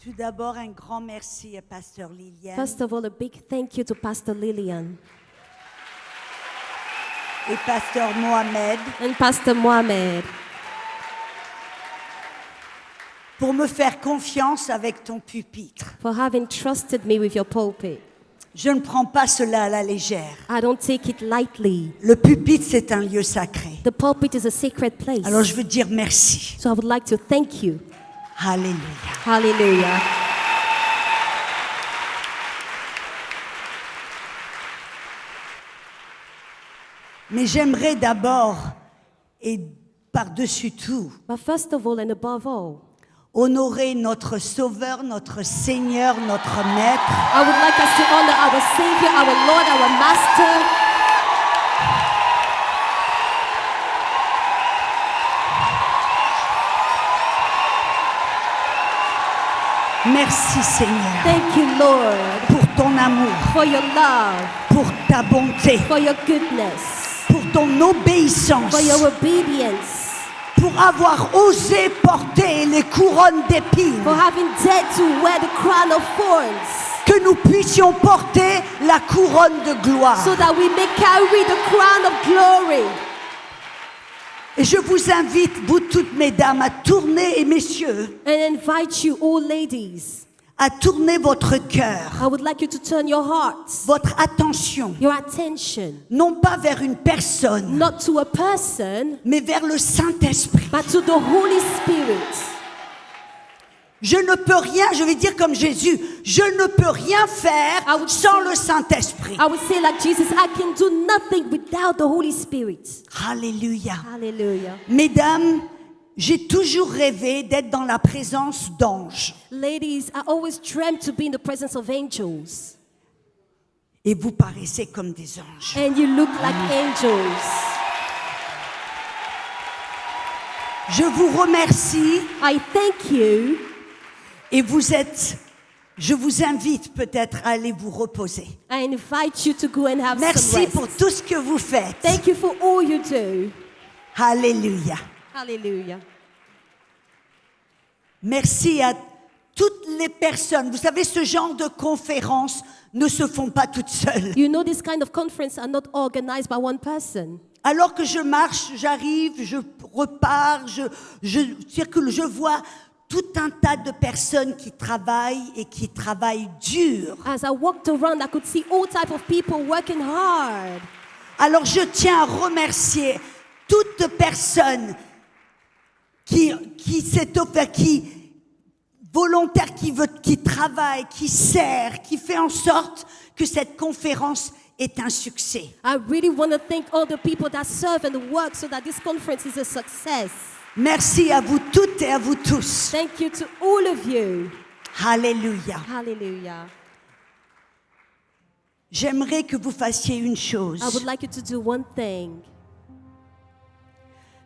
Tout d'abord, un grand merci à Pasteur Liliane First of all, a big thank you to Pastor Lillian et Pasteur Mohamed and Pastor Mohamed pour me faire confiance avec ton pupitre. for having trusted me with your pulpit. Je ne prends pas cela à la légère. I don't take it lightly. Le pupitre, c'est un lieu sacré. The pulpit is a sacred place. Alors je veux dire merci. So I would like to thank you. Alléluia. Hallelujah. Mais j'aimerais d'abord, et par-dessus tout, But first of all and above all, honorer notre Sauveur, notre Seigneur, notre Maître, I would like us to honor our Savior, our Lord, our Master. Merci Seigneur Thank you, Lord, pour ton amour, for your love, pour ta bonté, for your goodness, pour ton obéissance, for your obedience, pour avoir osé porter les couronnes d'épines, for having dared to wear the crown of thorns, que nous puissions porter la couronne de gloire. so that we may carry the crown of glory. Et je vous invite, vous toutes mesdames, à tourner, et messieurs, And invite you, all ladies, à tourner votre cœur, I would like you to turn your hearts, votre attention, your attention, non pas vers une personne, not to a person, mais vers le Saint-Esprit. but to the Holy Spirit. Je ne peux rien, je vais dire comme Jésus, je ne peux rien faire I would sans say- le Saint-Esprit. I would say like Jesus, I can do nothing without the Holy Spirit. Alléluia. Hallelujah. Mesdames, j'ai toujours rêvé d'être dans la présence d'anges. Ladies, I always dreamt to be in the presence of angels. Et vous paraissez comme des anges. And you look like angels. Je vous remercie I thank you. et je vous invite peut-être à aller vous reposer. I invite you to go and have some Merci rest. pour tout ce que vous faites. Thank you for all you do. Alléluia. Hallelujah. Merci à toutes les personnes. Vous savez, ce genre de conférences ne se font pas toutes seules. You know, this kind of conference are not organized by one person. Alors que je marche, j'arrive, je repars, je circule, je vois tout un tas de personnes qui travaillent et qui travaillent dur. As I walked around, I could see all type of people working hard. Alors je tiens à remercier toute personne qui s'est offert, qui volontaire, qui travaille, qui sert, qui fait en sorte que cette conférence est un succès. I really want to thank all the people that serve and work so that this conference is a success. Merci à vous toutes et à vous tous. Thank you to all of you. Alléluia. Hallelujah. J'aimerais que vous fassiez une chose. I would like you to do one thing.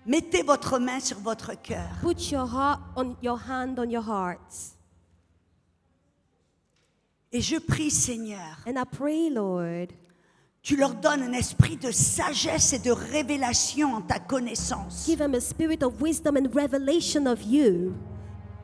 Mettez votre main sur votre cœur. Put your hand on your heart. Et je prie, Seigneur, And I pray, Lord, tu leur donnes un esprit de sagesse et de révélation en ta connaissance. give them a spirit of wisdom and revelation of you.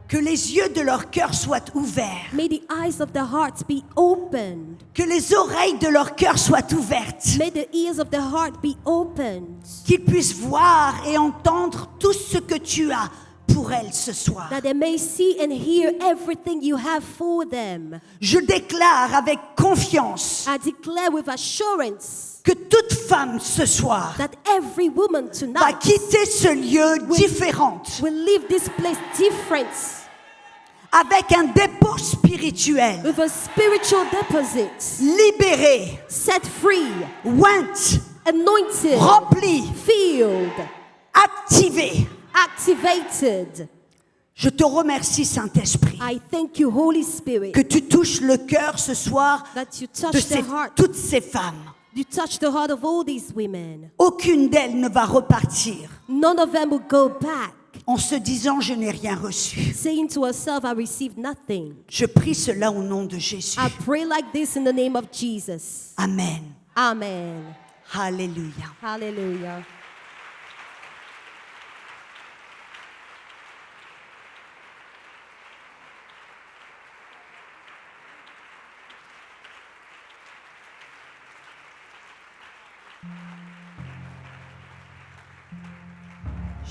Que les yeux de leur cœur soient ouverts. May the eyes of their hearts be opened. Que les oreilles de leur cœur soient ouvertes. May the ears of their heart be opened. Qu'ils puissent voir et entendre tout ce que tu as pour elles ce soir. That they may see and hear everything you have for them. Je déclare avec confiance I declare with assurance que toute femme ce soir that every woman va tonight quitter ce lieu différente, will leave this place different, avec un dépôt spirituel, with a spiritual deposit, libéré, set free, oint, anointed, rempli, filled, activé. activated. Je te remercie, Saint-Esprit, I thank you, Holy Spirit, que tu touches le cœur ce soir that you de touch their heart. toutes ces femmes. You touch the heart of all these women. Aucune d'elles ne va repartir None of them will go back en se disant je n'ai rien reçu. saying to herself, I received nothing. Je prie cela au nom de Jésus. I pray like this in the name of Jesus. Amen. Amen. Alléluia. Hallelujah.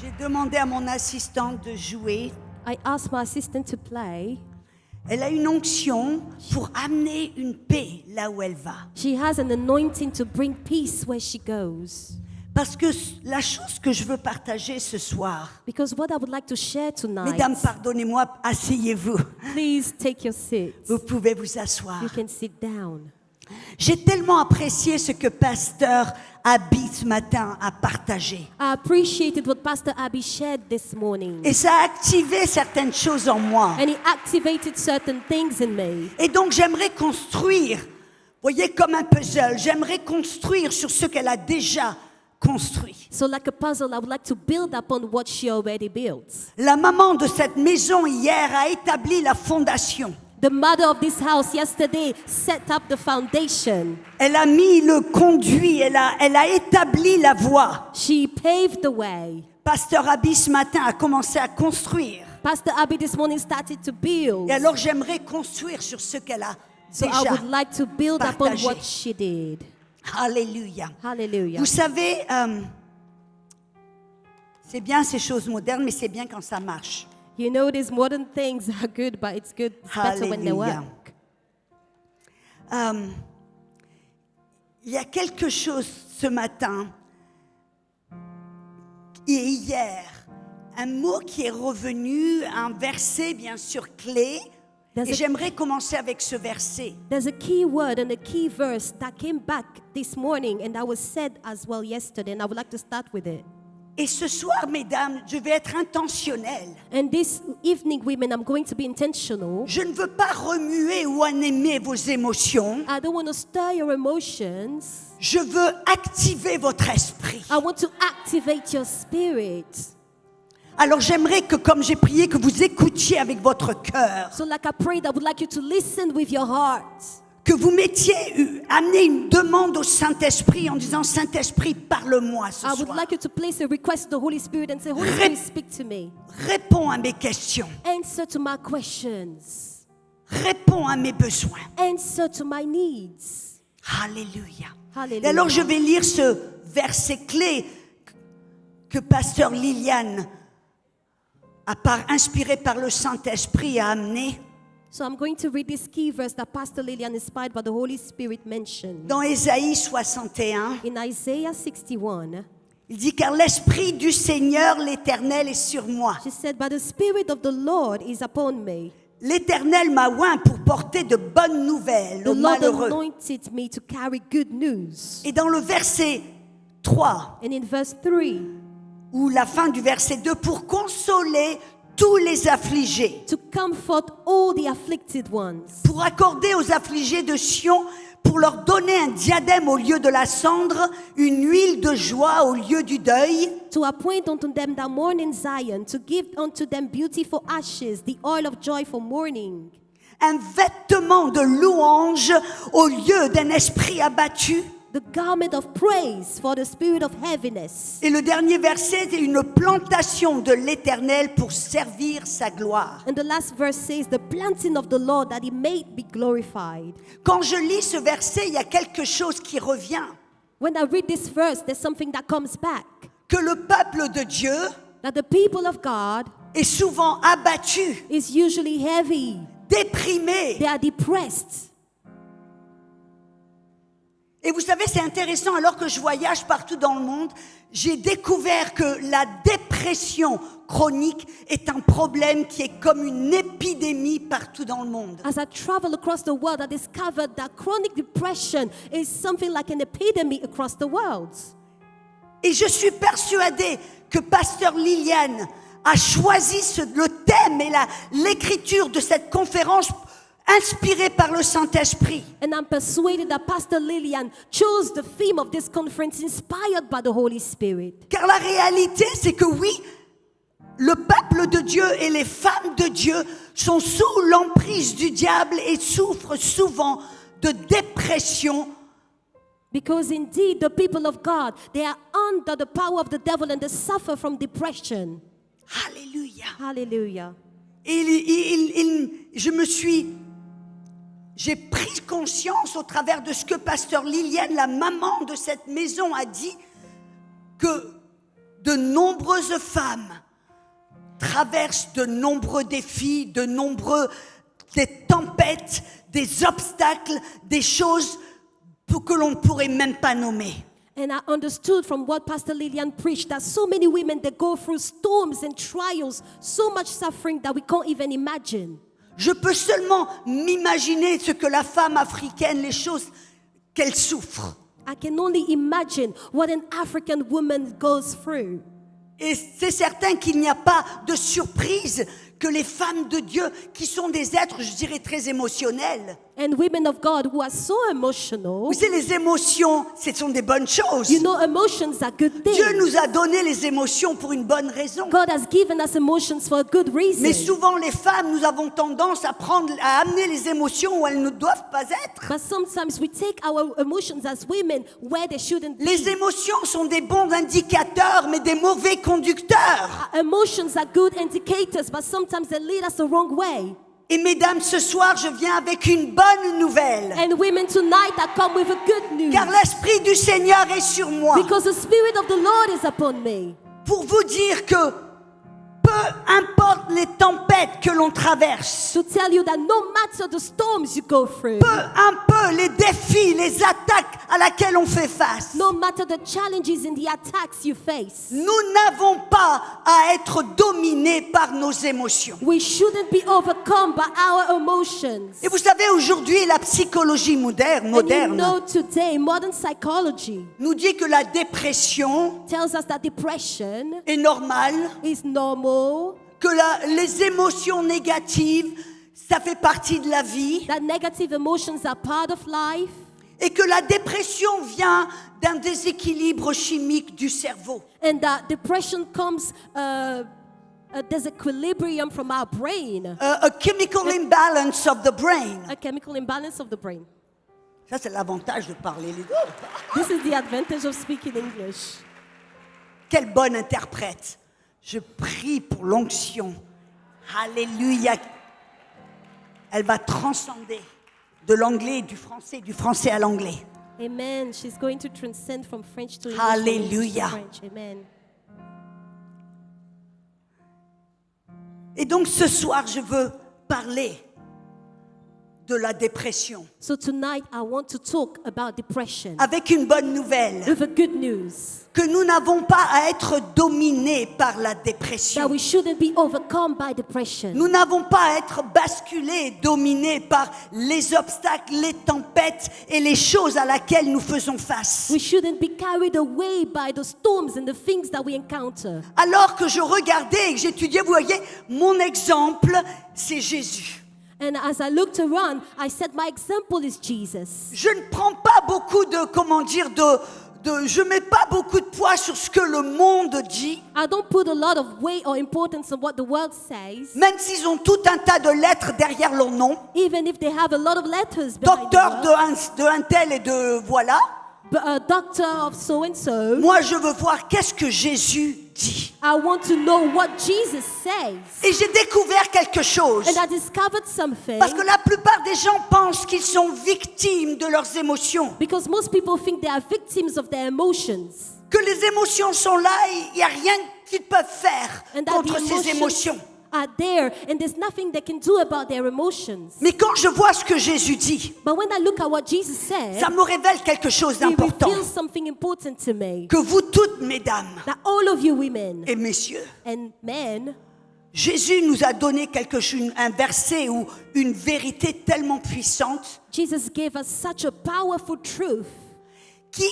J'ai demandé à mon assistante de jouer. I asked my assistant to play. Elle a une onction pour amener une paix là où elle va. She has an anointing to bring peace where she goes. Parce que la chose que je veux partager ce soir, Because what I would like to share tonight, mesdames, pardonnez-moi, asseyez-vous. please take your seat. Vous pouvez vous asseoir. You can sit down. J'ai tellement apprécié ce que Pasteur Abby ce matin a partagé. I appreciated what Pastor Abby shared this morning. Et ça a activé certaines choses en moi. And he activated certain things in me. Et donc j'aimerais construire, voyez, comme un puzzle, j'aimerais construire sur ce qu'elle a déjà construit. So like a puzzle, I would like to build upon what she already built. La maman de cette maison hier a établi la fondation. The mother of this house yesterday set up the foundation. Elle a mis le conduit, elle a établi la voie. She paved the way. Pasteur Abby ce matin a commencé à construire. Pastor Abby this morning started to build. Et alors j'aimerais construire sur ce qu'elle a So I déjà would like to build upon partagé. what she did. Alléluia. Hallelujah. Vous savez, c'est bien ces choses modernes, mais c'est bien quand ça marche. You know, these modern things are good, but it's better when they Hallelujah. work. Il y a quelque chose ce matin et hier, un mot qui est revenu, un verset bien sûr clé, There's et a- j'aimerais commencer avec ce verset. There's a key word and a key verse that came back this morning, and that was said as well yesterday, and I would like to start with it. Et ce soir, mesdames, je vais être intentionnelle. And this evening, women, I'm going to be intentional. Je ne veux pas remuer ou animer vos émotions. I don't want to stir your emotions. Je veux activer votre esprit. I want to activate your spirit. Alors j'aimerais que, comme j'ai prié, que vous écoutiez avec votre cœur, So like I prayed, I would like you to listen with your heart. que vous amenez une demande au Saint-Esprit en disant, Saint-Esprit, parle-moi ce I would soir. like you to place a request to the Holy Spirit and say, Holy Rep- Spirit, speak to me. Réponds à mes questions. Answer to my questions. Réponds à mes besoins. Answer to my needs. Alléluia. Hallelujah. Et alors je vais lire ce verset clé que Pasteur Liliane, inspiré par le Saint-Esprit, a amené So I'm going to read this key verse that Pastor Lillian, inspired by the Holy Spirit, mentioned. dans Ésaïe 61. In Isaiah 61, Il dit, car l'Esprit du Seigneur, l'Éternel, est sur moi. she said, But the Spirit of the Lord is upon me. L'Éternel m'a oint pour porter de bonnes nouvelles The aux Lord malheureux. anointed me to carry good news. Et dans le verset 3, And in verse 3, ou la fin du verset 2, pour consoler tous les affligés, to comfort all the afflicted ones, pour accorder aux affligés de Sion, pour leur donner un diadème au lieu de la cendre, une huile de joie au lieu du deuil, to appoint unto them that mourn in Zion, to give unto them beauty for ashes, the oil of joy for mourning, un vêtement de louange au lieu d'un esprit abattu. the garment of praise for the spirit of heaviness. Et le dernier verset, c'est une plantation de l'Éternel pour servir sa gloire. And the last verse says, the planting of the Lord, that he may be glorified. Quand je lis ce verset, il y a quelque chose qui revient. When I read this verse, there's something that comes back. Que le peuple de Dieu That the people of God est souvent abattu, is usually heavy. déprimé. They are depressed. Et vous savez, c'est intéressant, alors que je voyage partout dans le monde, j'ai découvert que la dépression chronique est un problème qui est comme une épidémie partout dans le monde. As I travel across the world, I discovered that chronic depression is something like an epidemic across the world. Et je suis persuadée que Pasteur Liliane a choisi le thème et l'écriture de cette conférence inspirée par le Saint-Esprit. And I'm persuaded that Pastor Lillian chose the theme of this conference inspired by the Holy Spirit. Car la réalité, c'est que oui, le peuple de Dieu et les femmes de Dieu sont sous l'emprise du diable et souffrent souvent de dépression. Because indeed, the people of God, they are under the power of the devil and they suffer from depression. Alléluia. Hallelujah. Et j'ai pris conscience au travers de ce que Pasteur Liliane, la maman de cette maison, a dit, que de nombreuses femmes traversent de nombreux défis, des tempêtes, des obstacles, des choses que l'on ne pourrait même pas nommer. And I understood from what Pastor Lillian preached that so many women, they go through storms and trials, so much suffering that we can't even imagine. Je peux seulement m'imaginer ce que la femme africaine, les choses qu'elle souffre. I can only imagine what an African woman goes through. Et c'est certain qu'il n'y a pas de surprise que les femmes de Dieu, qui sont des êtres, je dirais, très émotionnels. And women of God who are so emotional. Vous savez, les émotions, ce sont des bonnes choses. You know, emotions are good things. Dieu nous a donné les émotions pour une bonne raison. God has given us emotions for a good reason. Mais souvent, les femmes, nous avons tendance à amener les émotions où elles ne doivent pas être. But sometimes we take our emotions as women where they shouldn't be. Les émotions sont des bons indicateurs, mais des mauvais conducteurs. Emotions are good indicators, but sometimes they lead us the wrong way. Et mesdames, ce soir, je viens avec une bonne nouvelle. And women, tonight I come with a good news. Car l'Esprit du Seigneur est sur moi. Because the Spirit of the Lord is upon me. Pour vous dire que peu importe les tempêtes que l'on traverse, To tell you that no matter the storms you go through, peu les défis, les attaques à laquelle on fait face, no matter the challenges and the attacks you face, nous n'avons pas à être dominés par nos émotions. we shouldn't be overcome by our emotions. Et vous savez, aujourd'hui, la psychologie And you moderne know today, modern psychology nous dit que la dépression tells us that depression est normale, is normal, que les émotions négatives, ça fait partie de la vie, that negative emotions are part of life, et que la dépression vient d'un déséquilibre chimique du cerveau. and that depression comes a disequilibrium from our brain, A chemical imbalance of the brain. a chemical imbalance of the brain. Ça, c'est l'avantage de parler les deux. This is the advantage of speaking English. Quelle bonne interprète. Je prie pour l'onction. Alléluia. Elle va transcender de l'anglais, du français à l'anglais. Amen. She's going to transcend from French to English. Hallelujah. To French. Amen. Et donc ce soir, je veux parler de la dépression. So tonight I want to talk about depression Avec une bonne nouvelle, with a good news, que nous n'avons pas à être dominés par la that dépression. we shouldn't be overcome by depression. Nous n'avons pas à être basculés, dominés par les obstacles, les tempêtes et les choses à laquelle nous faisons face. We shouldn't be carried away by the storms and the things that we encounter. Alors que je regardais et que j'étudiais, vous voyez, mon exemple, c'est Jésus. And as I looked around, I said, my example is Jesus. Je ne prends pas beaucoup je mets pas beaucoup de poids sur ce que le monde dit, I don't put a lot of weight or importance on what the world says, même s'ils ont tout un tas de lettres derrière leur nom. even if they have a lot of letters behind Docteur the word. de un tel et de voilà. But a doctor of so and so. Moi, je veux voir qu'est-ce que Jésus dit. I want to know what Jesus says. Et j'ai découvert quelque chose. And I discovered something. Parce que la plupart des gens pensent qu'ils sont victimes de leurs émotions. Because most people think they are victims of their emotions. Que les émotions sont là et il n'y a rien qu'ils peuvent faire And that contre the ces émotions. are there and there's nothing they can do about their emotions. Mais quand je vois ce que Jésus dit, But when I look at what Jesus said, ça me révèle quelque chose it d'important. reveals something important to me. Que vous toutes, mesdames That all of you women et messieurs, and men, Jésus nous a donné un verset ou une vérité tellement puissante Jesus gave us such a powerful truth qui,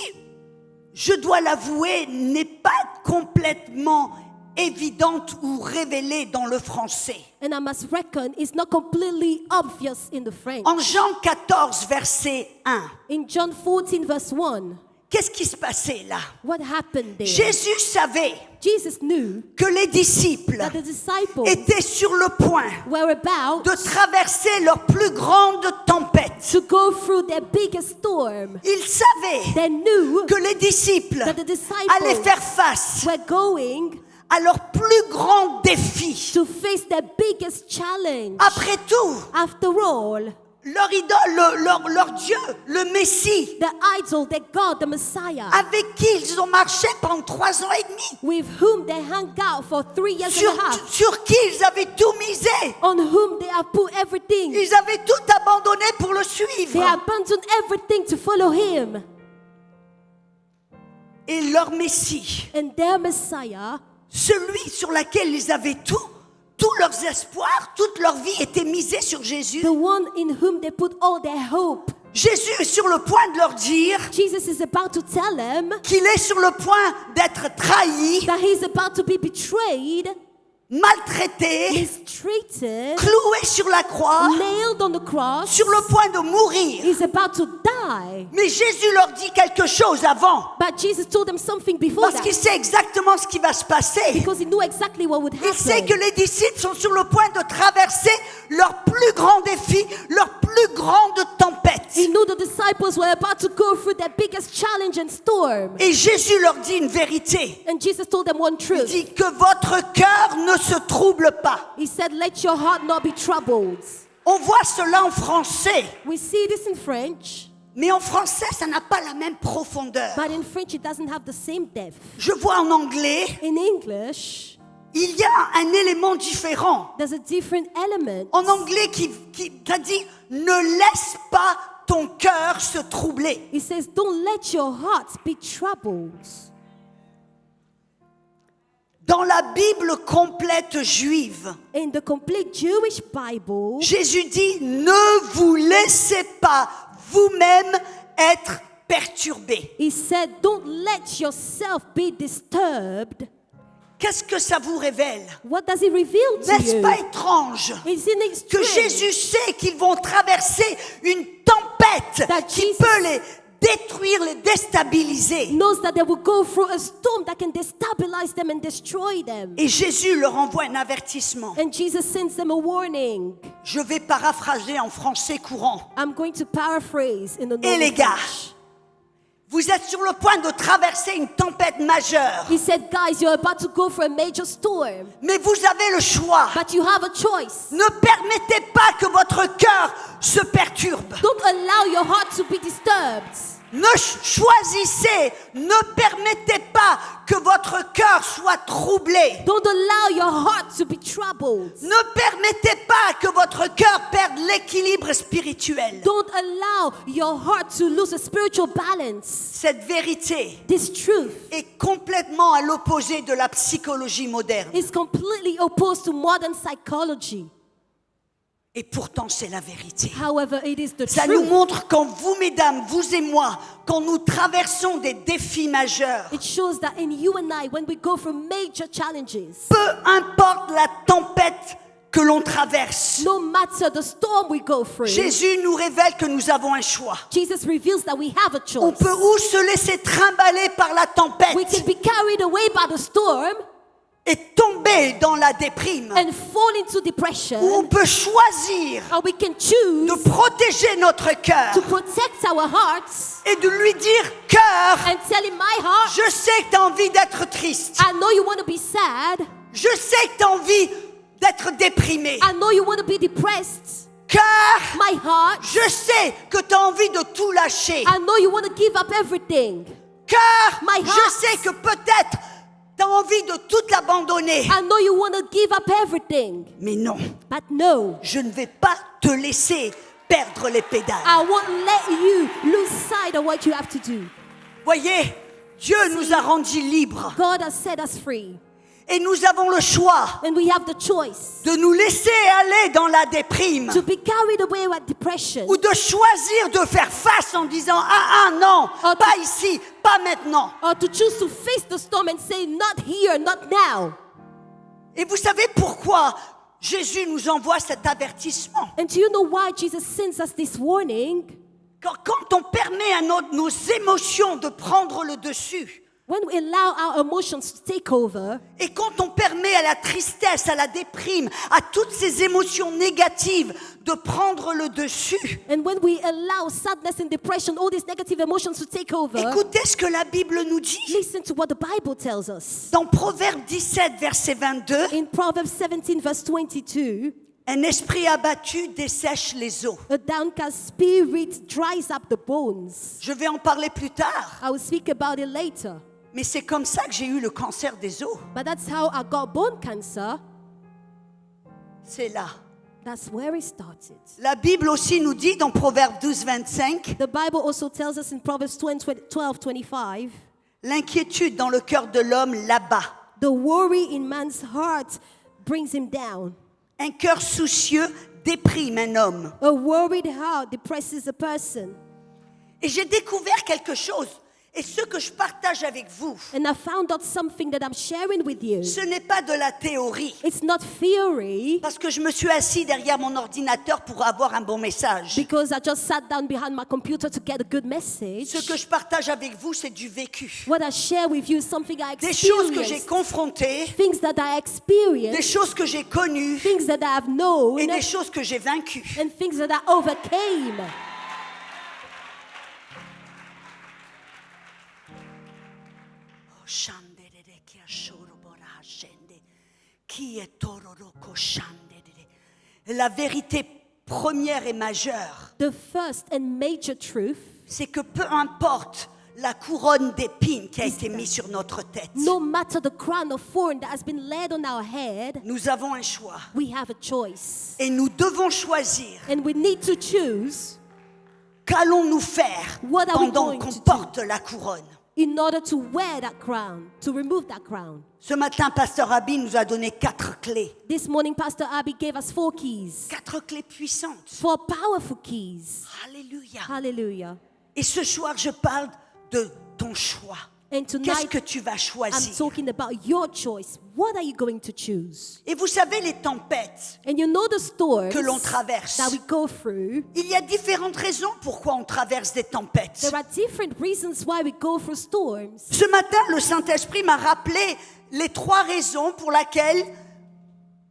je dois l'avouer, n'est pas complètement évidente ou révélée dans le français. and I must reckon it's not completely obvious in the French. En Jean 14, verset 1, In John 14 verse 1, qu'est-ce qui se passait là? what happened there? Jésus savait Jesus knew que les disciples that the disciples étaient sur le point were about de traverser leur plus grande tempête. to go through their biggest storm. Il savait They knew que les disciples that the disciples allaient faire face were going à leur plus grand défi. to face their biggest challenge. Après tout, After all, leur idole, leur Dieu, le Messie, the idol, their God, the Messiah, avec qui ils ont marché pendant 3 ans et demi, with whom they hung out for 3 years and a half, sur qui ils avaient tout misé. on whom they have put everything. Ils avaient tout abandonné pour le They suivre. abandoned everything to follow him. Et leur Messie, And their Messiah, celui sur lequel ils avaient tout, tous leurs espoirs, toute leur vie était misée sur Jésus. the one in whom they put all their hope. Jésus est sur le point de leur dire Jesus is about to tell them qu'il est sur le point d'être trahi, that he's about to be betrayed, maltraité, mistreated, cloué sur la croix, nailed on the cross. sur le point de mourir. He's about to die. Mais Jésus leur dit quelque chose avant, But Jesus told them something before parce that, qu'il sait exactement ce qui va se passer. because he knew exactly what would Il sait que happen. les disciples sont sur le point de traverser leur plus grand défi, leur plus grande tempête. He knew the disciples were about to go through their biggest challenge and storm. Et Jésus leur dit une vérité. And Jesus told them one Il truth. dit que votre cœur ne se trouble pas. He said, let your heart not be troubled. On voit cela en français, We see this in French, mais en français, ça n'a pas la même profondeur. but in French it doesn't have the same depth. Je vois en anglais, In English, il y a un élément différent. there's a different element. En anglais, qui dit « Ne laisse pas ton cœur se troubler It says, don't let your heart be troubled. ». Dans la Bible complète juive, In the complete Jewish Bible, Jésus dit « Ne vous laissez pas vous-même être perturbés he said, don't let yourself be disturbed. ». Qu'est-ce que ça vous révèle? What does it reveal to N'est-ce you? pas étrange Isn't it que strange Jésus sait qu'ils vont traverser une tempête That qui Jesus- peut les détruire, les déstabiliser? knows that they will go through a storm that can destabilize them and destroy them. Et Jésus leur envoie un avertissement. And Jesus sends them a warning. Je vais paraphraser en français courant. I'm going to paraphrase in the Et les normal gars, French. vous êtes sur le point de traverser une tempête majeure, He said, guys, you're about to go for a major storm, mais vous avez le choix. but you have a choice. Ne permettez pas que votre cœur se perturbe. Don't allow your heart to be disturbed. Ne choisissez, ne permettez pas que votre cœur soit troublé. Don't allow your heart to be troubled. Ne permettez pas que votre cœur perde l'équilibre spirituel. Don't allow your heart to lose a spiritual balance. Cette vérité This truth est complètement à l'opposé de la psychologie moderne. is completely opposed to modern psychology. Et pourtant, c'est la vérité. However, it is the Ça nous truth. montre quand vous, mesdames, vous et moi, quand nous traversons des défis majeurs, It shows that in you and I, when we go through major challenges, peu importe la tempête que l'on traverse, no matter the storm we go through, Jésus nous révèle que nous avons un choix. Jesus reveals that we have a On choice. peut ou se laisser trimballer par la We tempête can be carried away by the storm et tomber dans la déprime, and fall into ou on depression, peut choisir or we can choose de protéger notre cœur to protect our hearts et de lui dire « Cœur, and tell him, my heart, je sais que tu as envie d'être triste, I know you want to be sad, je sais que tu as envie d'être déprimé. I know you want to be depressed, Cœur, my heart, je sais que tu as envie de tout lâcher. I know you want to give up everything, Cœur, My je heart. sais que peut-être tu as envie de tout abandonner. I know you want to give up everything, Mais non, but no, je ne vais pas te laisser perdre les pédales. I won't let you lose sight of what you have to do. Voyez, Dieu nous a rendus libres God has set us free, et nous avons le choix and we have the choice de nous laisser aller dans la déprime to be carried away with depression, ou de choisir de faire face en disant ah non, Oh, pas ici, pas maintenant. or to choose to face the storm and say, not here, not now. Et vous savez pourquoi Jésus nous envoie cet avertissement? And do you know why Jesus sends us this warning? Quand on permet à nos émotions de prendre le dessus, When we allow our emotions to take over, et quand on permet à la tristesse, à la déprime, à toutes ces émotions négatives de prendre le dessus, and when we allow sadness and depression, all these negative emotions to take over, écoutez ce que la Bible nous dit. listen to what the Bible tells us. Dans Proverbe 17, verset 22, In Proverbs 17, verse 22, Un esprit abattu dessèche les os. A downcast spirit dries up the bones. Je vais en parler plus tard, I will speak about it later. mais c'est comme ça que j'ai eu le cancer des os. But that's how I got bone cancer. C'est là. That's where it started. La Bible aussi nous dit dans Proverbe 12, 25, The Bible also tells us in Proverbs 12:25, l'inquiétude dans le cœur de l'homme l'abat. the worry in man's heart brings him down. Un cœur soucieux déprime un homme. A worried heart depresses a person. Et j'ai découvert quelque chose. Et ce que je partage avec vous, And I found out something that I'm sharing with you. ce n'est pas de la théorie. It's not theory, Parce que je me suis assis derrière mon ordinateur pour avoir un bon message. because I just sat down behind my computer to get a good message. Ce que je partage avec vous, c'est du vécu. What I share with you is something I Des choses que j'ai experienced, confrontées, things that I des experienced, choses que j'ai connues things that I have known, et des choses que j'ai vaincues. and things that I overcame. La vérité première et majeure, The first and major truth, c'est que peu importe la couronne d'épines qui a été mise sur notre tête, no matter the crown of thorn that has been laid on our head, nous avons un choix. we have a choice. Et nous devons choisir And we need to choose qu'allons-nous faire What are we pendant going qu'on to do? porte la couronne. in order to wear that crown, to remove that crown. Ce matin, Pasteur Abby nous a donné 4 clés. This morning, Pastor Abby gave us 4 keys, 4 clés puissantes. 4 powerful keys. Alléluia. Hallelujah. Et ce soir, je parle de ton choix. And Qu'est-ce tonight, que tu vas I'm choisir? talking about your choice. What are you going to choose? Et vous savez, les tempêtes And you know the storms que l'on traverse. that we go through. Il y a différentes raisons pourquoi on traverse des tempêtes. There are different reasons why we go through storms. Ce matin, le Saint-Esprit m'a rappelé les 3 raisons pour lesquelles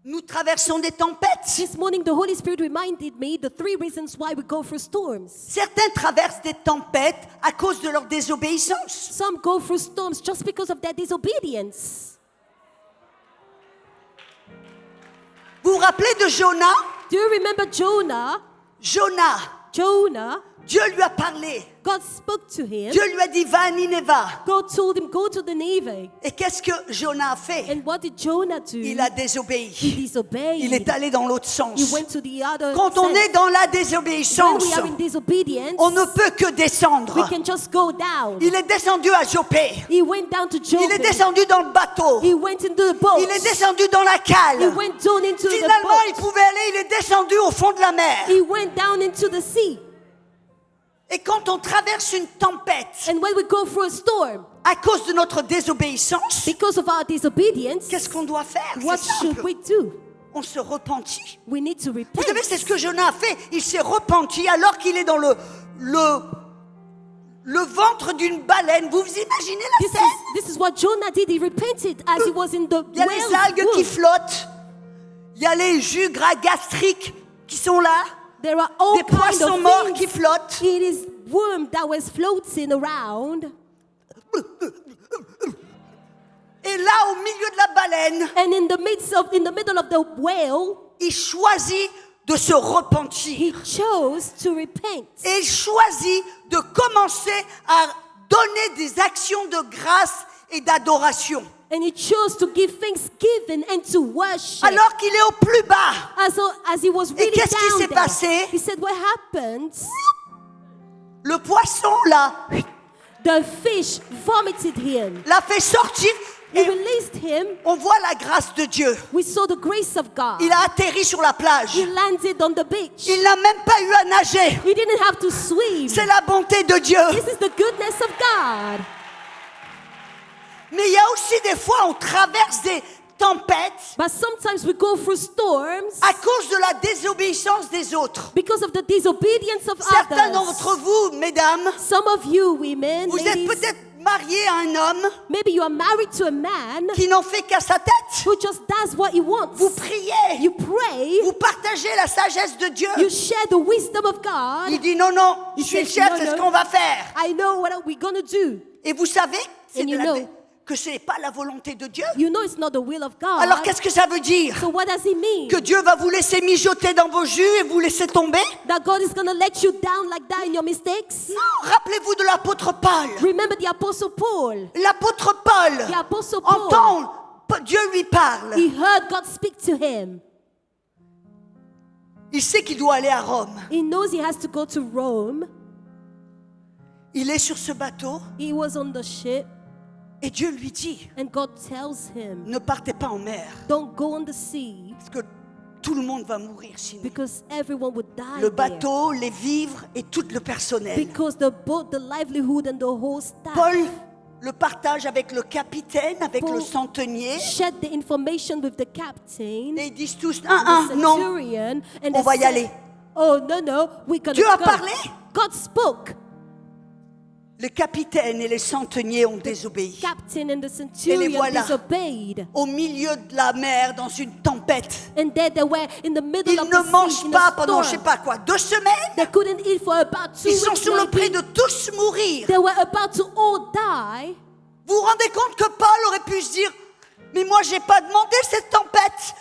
nous traversons des tempêtes. This morning, the Holy Spirit reminded me the 3 reasons why we go through storms. Certains traversent des tempêtes à cause de leur désobéissance. Some go through storms just because of their disobedience. Vous vous rappelez de Jonah? Do you remember Jonah? Jonah, Dieu lui a parlé. God spoke to him. Dieu lui a dit, va à Nineveh. God told him, go to the Nineveh. Et qu'est-ce que Jonah a fait? And what did Jonah do? Il a He désobéi. disobeyed. Il est allé dans l'autre He sens. went to the other Quand on sense. est dans la When désobéissance, we are in disobedience, on ne peut que descendre. we can just go down. Il est descendu à Joppé. He went down to Il est Joppe. descendu dans le bateau. He went into the boat. Il est descendu dans la He cale. went down into the Finalement, il boat. pouvait aller, il est descendu au fond de la mer. He went down into the sea. Et quand on traverse une tempête And when we go through a storm, à cause de notre désobéissance, because of our disobedience, qu'est-ce qu'on doit faire? what C'est should simple. we do? On se repentit. We need to Vous repent. savez, c'est ce que Jonah a fait. Il s'est repenti alors qu'il est dans le ventre d'une baleine. Vous vous imaginez la scène? This is what Jonah did. He repented as he was in the Il y a les whale's algues qui womb. flottent. Il y a les jus gras gastriques qui sont là. There are all Des kinds poissons of morts qui things flottent. in his womb that was floating around. Et là, au milieu de la baleine, And in the middle of the whale, il choisit de se repentir. he chose to repent. Et il choisit de commencer à donner des actions de grâce et d'adoration. And he chose to give thanksgiving and to worship. Alors qu'il est au plus bas. As he was really qu'est-ce qui down s'est there, passé? he said, what happened? Le poisson, là, The fish vomited him. l'a fait sortir. He Et released him. on voit la grâce de Dieu. We saw the grace of God. Il a atterri sur la plage. He landed on the beach. Il n'a même pas eu à nager. He didn't have to swim. C'est la bonté de Dieu. This is the goodness of God. Mais il y a aussi des fois, on traverse des tempêtes But sometimes we go through storms à cause de la désobéissance des autres. because of the disobedience of Certains others. d'entre vous, mesdames, Some of you women, vous êtes ladies, peut-être mariés à un homme maybe you are married to a man qui n'en fait qu'à sa tête. who just does what he wants. Vous priez, You pray, vous partagez la sagesse de Dieu. you share the wisdom of God. Il dit non, non, je Il suis le says, chef, no, c'est ce no. qu'on va faire. I know what we're going to do. Et vous savez, c'est And de you la know. dé- que ce n'est pas la volonté de Dieu. you know it's not the will of God. Alors qu'est-ce que ça veut dire? So what does it mean? Que Dieu va vous laisser mijoter dans vos jus et vous laisser tomber? That God is going to let you down like that in your mistakes? Non, rappelez-vous de l'apôtre Paul. Remember the Apostle Paul. L'apôtre Paul The Apostle Paul. entend Dieu lui parle. He heard God speak to him. Il sait qu'il doit aller à Rome. He knows he has to go to Rome. Il est sur ce bateau He was on the ship, et Dieu lui dit, and God tells him, ne partez pas en mer don't go on the sea parce que tout le monde va mourir sinon. because everyone would die Le there. bateau, les vivres et tout le personnel. Because the boat, the livelihood, and the whole staff Paul le partage avec le capitaine, avec Paul le centenier. shared the information with the captain, Et ils disent tous, the non, centurion, and on they va y said, aller. oh no, we're gonna Dieu a go. parlé. God spoke. Le capitaine et les centeniers ont désobéi. Captain and the centurion voilà. disobeyed. Au milieu de la mer, dans une tempête. And there they were in the middle Ils of ne the sea mangent in pas a pendant, je sais storm. pas quoi, 2 semaines. They couldn't eat for about 2 Ils sont weeks. sur le près maybe. de tous mourir. They were about to all die. Vous vous rendez compte que Paul aurait pu se dire, mais moi j'ai pas demandé cette tempête.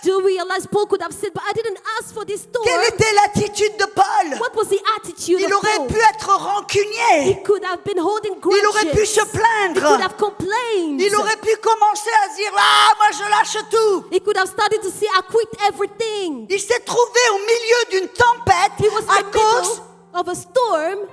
Do you realize Paul could have said, but I didn't ask for this storm. Quelle était l'attitude de Paul? What was the attitude Il of aurait Paul? pu être rancunier. He could have been holding grudges. Il aurait pu se He could plaindre. have complained. Il aurait pu commencer à se dire, ah, moi je lâche tout. He could have started to say, I quit everything. Il s'est trouvé au milieu d'une tempête He was à in the middle cause of a storm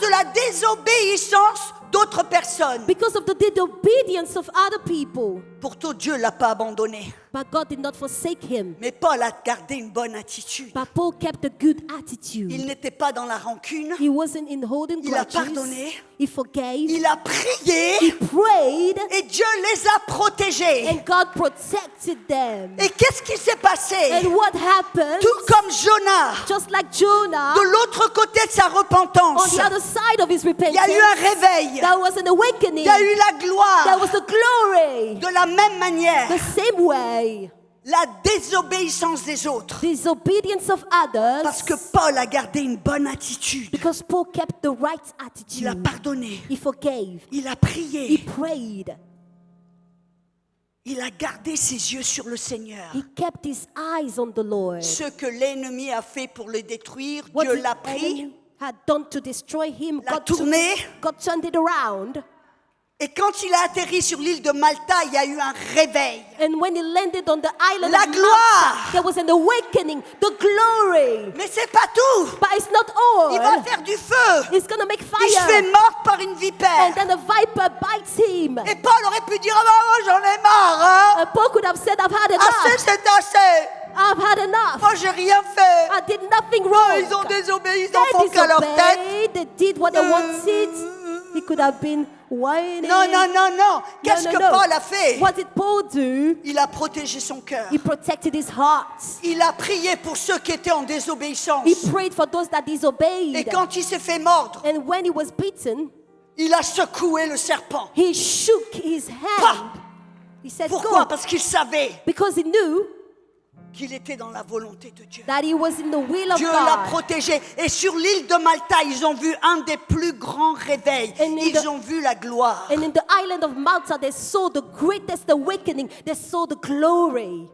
de la désobéissance d'autres personnes. because of the disobedience of other people. Pourtant, Dieu ne l'a pas abandonné. But God did not forsake him. Mais Paul a gardé une bonne attitude. But Paul kept a good attitude. Il n'était pas dans la rancune. He wasn't in holding Il a grudges. pardonné. He forgave. Il a prié He prayed. et Dieu les a protégés. And God protected them. Et qu'est-ce qui s'est passé? And what happened? Tout comme Jonas, Just like Jonah, de l'autre côté de sa on repentance, the other side of his il repentance, y a eu un réveil. there was an awakening. Il y a eu la There gloire. was the glory. De la même manière, The same way, la désobéissance des autres. disobedience of others, Parce que Paul a gardé une bonne attitude. because Paul kept the right Il a attitude. pardonné. He forgave. Il a He prié. prayed. Il a gardé ses yeux sur le Seigneur. He kept his eyes on the Lord. Ce que l'ennemi a fait pour le détruire, What Dieu the l'a pris. enemy had done to destroy him, l'a tourné. God turned it around. Et quand il a atterri sur l'île de Malta, il y a eu un réveil. And when he landed on the island La of gloire. Malta, there was an awakening, the glory. Mais c'est pas tout. But it's not all. Il va faire du feu. It's going to make Il se fait fire. mort par une And vipère. then the viper bites him. Et Paul aurait pu dire, ah bah moi j'en ai marre. Hein. Paul could have said, I've had Assez, enough. c'est assez. I've had enough. Moi j'ai rien fait. I did nothing wrong. Ils ont désobéi, ils en They font qu'à leur tête. disobeyed. They did what they wanted. He could have been whining. Non, non, non, non. Qu'est-ce No, que no, no. Paul a fait? What did Paul do? Il a protégé son cœur. He protected his heart. Il a prié pour ceux qui étaient en désobéissance. He prayed for those that Et disobeyed. quand il s'est fait mordre, And when he was beaten, il a secoué le serpent. he shook his hand. Pas. He said, Pourquoi? go. Parce qu'il savait Because he knew qu'il était dans la volonté de Dieu. that he was in the will of Dieu l'a God. protégé. Et sur l'île de Malta, ils ont vu un des plus grands réveils. And in Ils ont vu la gloire. And in the island of Malta, they saw the greatest awakening. They saw the glory.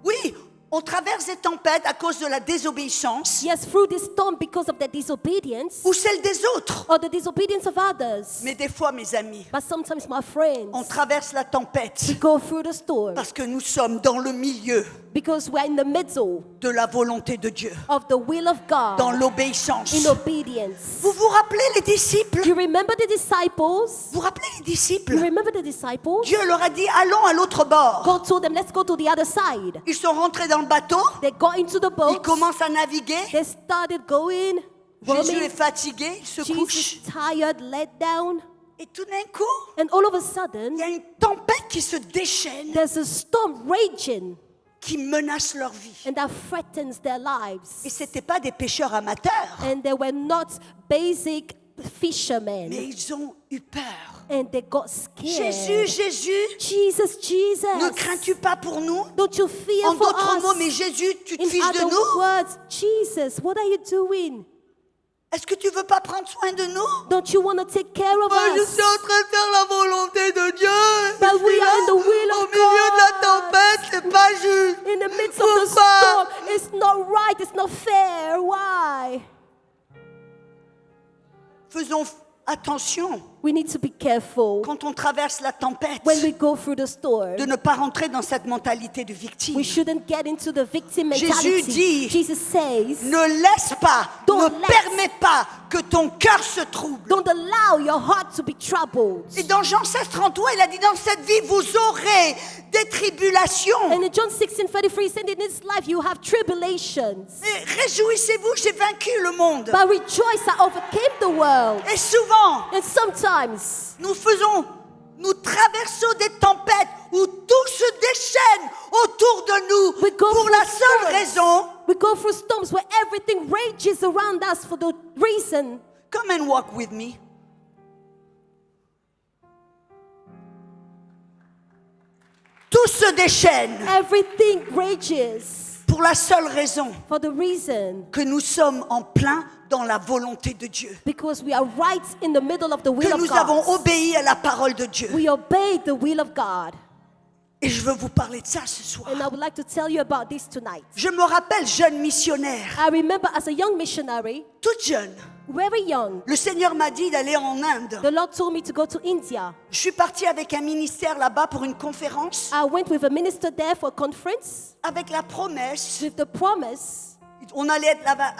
Oui, on traverse des tempêtes à cause de la désobéissance Yes, through this storm because of their disobedience ou celle des autres. or the disobedience of others. Mais des fois, mes amis, But sometimes, my friends, on traverse la tempête we go through the storm parce que nous sommes dans le milieu because we're in the middle de la volonté de Dieu, of the will of dans God l'obéissance. in obedience. Vous vous rappelez les disciples? Do you remember the disciples? Vous vous rappelez les You disciples? remember the disciples? Dieu leur a dit, allons à l'autre bord. God told them, let's go to the other side. Ils sont rentrés dans le bateau, They got into the ils boat. commencent à naviguer. They started going, Jésus est roaming. fatigué, il se couche. Jesus tired, let down. Et tout d'un coup, And all of a il sudden, y a une tempête qui se déchaîne, there's a storm raging qui menace leur vie. and that threatens their Et lives. ce n'étaient pas des pêcheurs amateurs, And they were not basic fishermen. mais ils ont eu peur. And they got scared. Jésus, Jésus, Jesus, ne Jesus. crains-tu pas pour nous? Don't you fear En for d'autres mots, mais us? Jésus, tu te In fiches de other nous? words, Jesus, what are you doing? Est-ce que tu veux pas prendre soin de nous? Don't you want to take care of Moi, je us? suis en train de faire la volonté de Dieu. But Je we suis are in là, the will au of milieu de la God. tempête, c'est pas juste. In the midst of the Pourquoi? storm, it's not right, it's not fair. Why? Faisons attention We need to be careful quand on traverse la tempête when we go through the storm. de ne pas rentrer dans cette mentalité de victime. We shouldn't get into the victim Jésus mentality. dit, Jesus says, Ne laisse pas, Don't ne let- permets pas que ton cœur se trouble. don't allow your heart to be troubled. Et dans Jean 16:33, il a dit, dans cette vie, vous aurez des tribulations. And in John 16:33, he said, in this life you have tribulations. Mais réjouissez-vous, j'ai vaincu le monde. But rejoice, I overcame the world. Et souvent, And sometimes nous traversons des tempêtes où tout se déchaîne autour de nous We go pour through la seule storms. raison, We go through storms where everything rages around us for the reason. come and walk with me. Tout se déchaîne Everything rages pour la seule raison for the reason que nous sommes en plein dans la volonté de Dieu. because we are right in the middle of the will Que of nous avons God. obéi à la parole de Dieu. We obey the will of God. Et je veux vous parler de ça ce soir. And I would like to tell you about this tonight. Je me rappelle, jeune missionnaire, I remember as a young missionary, toute jeune, very young, le Seigneur m'a dit d'aller en Inde. the Lord told me to go to India. Je suis partie avec un ministère là-bas pour une conférence, I went with a minister there for a conference avec la promesse, with the promise on allait être là-bas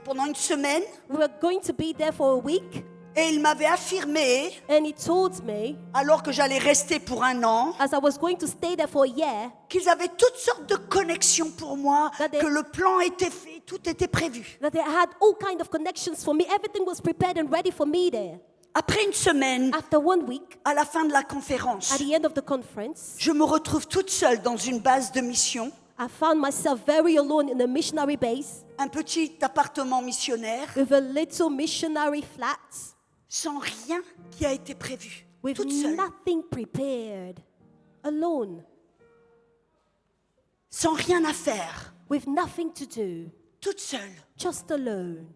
pendant une semaine, we were going to be there for a week. et il m'avait affirmé, And he told me, alors que j'allais rester pour un an, as I was going to stay there for a year, qu'ils avaient toutes sortes de connexions pour moi, That they- que le plan était fait, tout était prévu. that they had all kind of connections for me. Everything was prepared and ready for me there. Après une semaine, After 1 week, à la fin de la conférence, at the end of the conference, je me retrouve toute seule dans une base de mission, I found myself very alone in a missionary base un petit appartement missionnaire, with a little missionary flat sans rien qui a été prévu, with toute seule, nothing prepared, alone, sans rien à faire, with nothing to do, toute seule. just alone.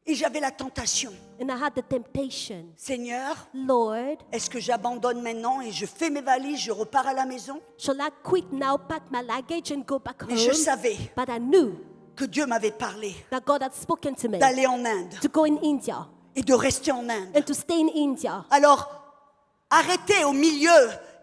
Et j'avais la tentation, And I had the temptation, Seigneur, Lord, est-ce que j'abandonne maintenant et je fais mes valises, je repars à la maison? shall I quit now, pack my luggage and go back Mais je home? savais But I knew que Dieu m'avait parlé that God had spoken to me d'aller en Inde to go in India et de rester en Inde. and to stay in India. Alors, arrêter au milieu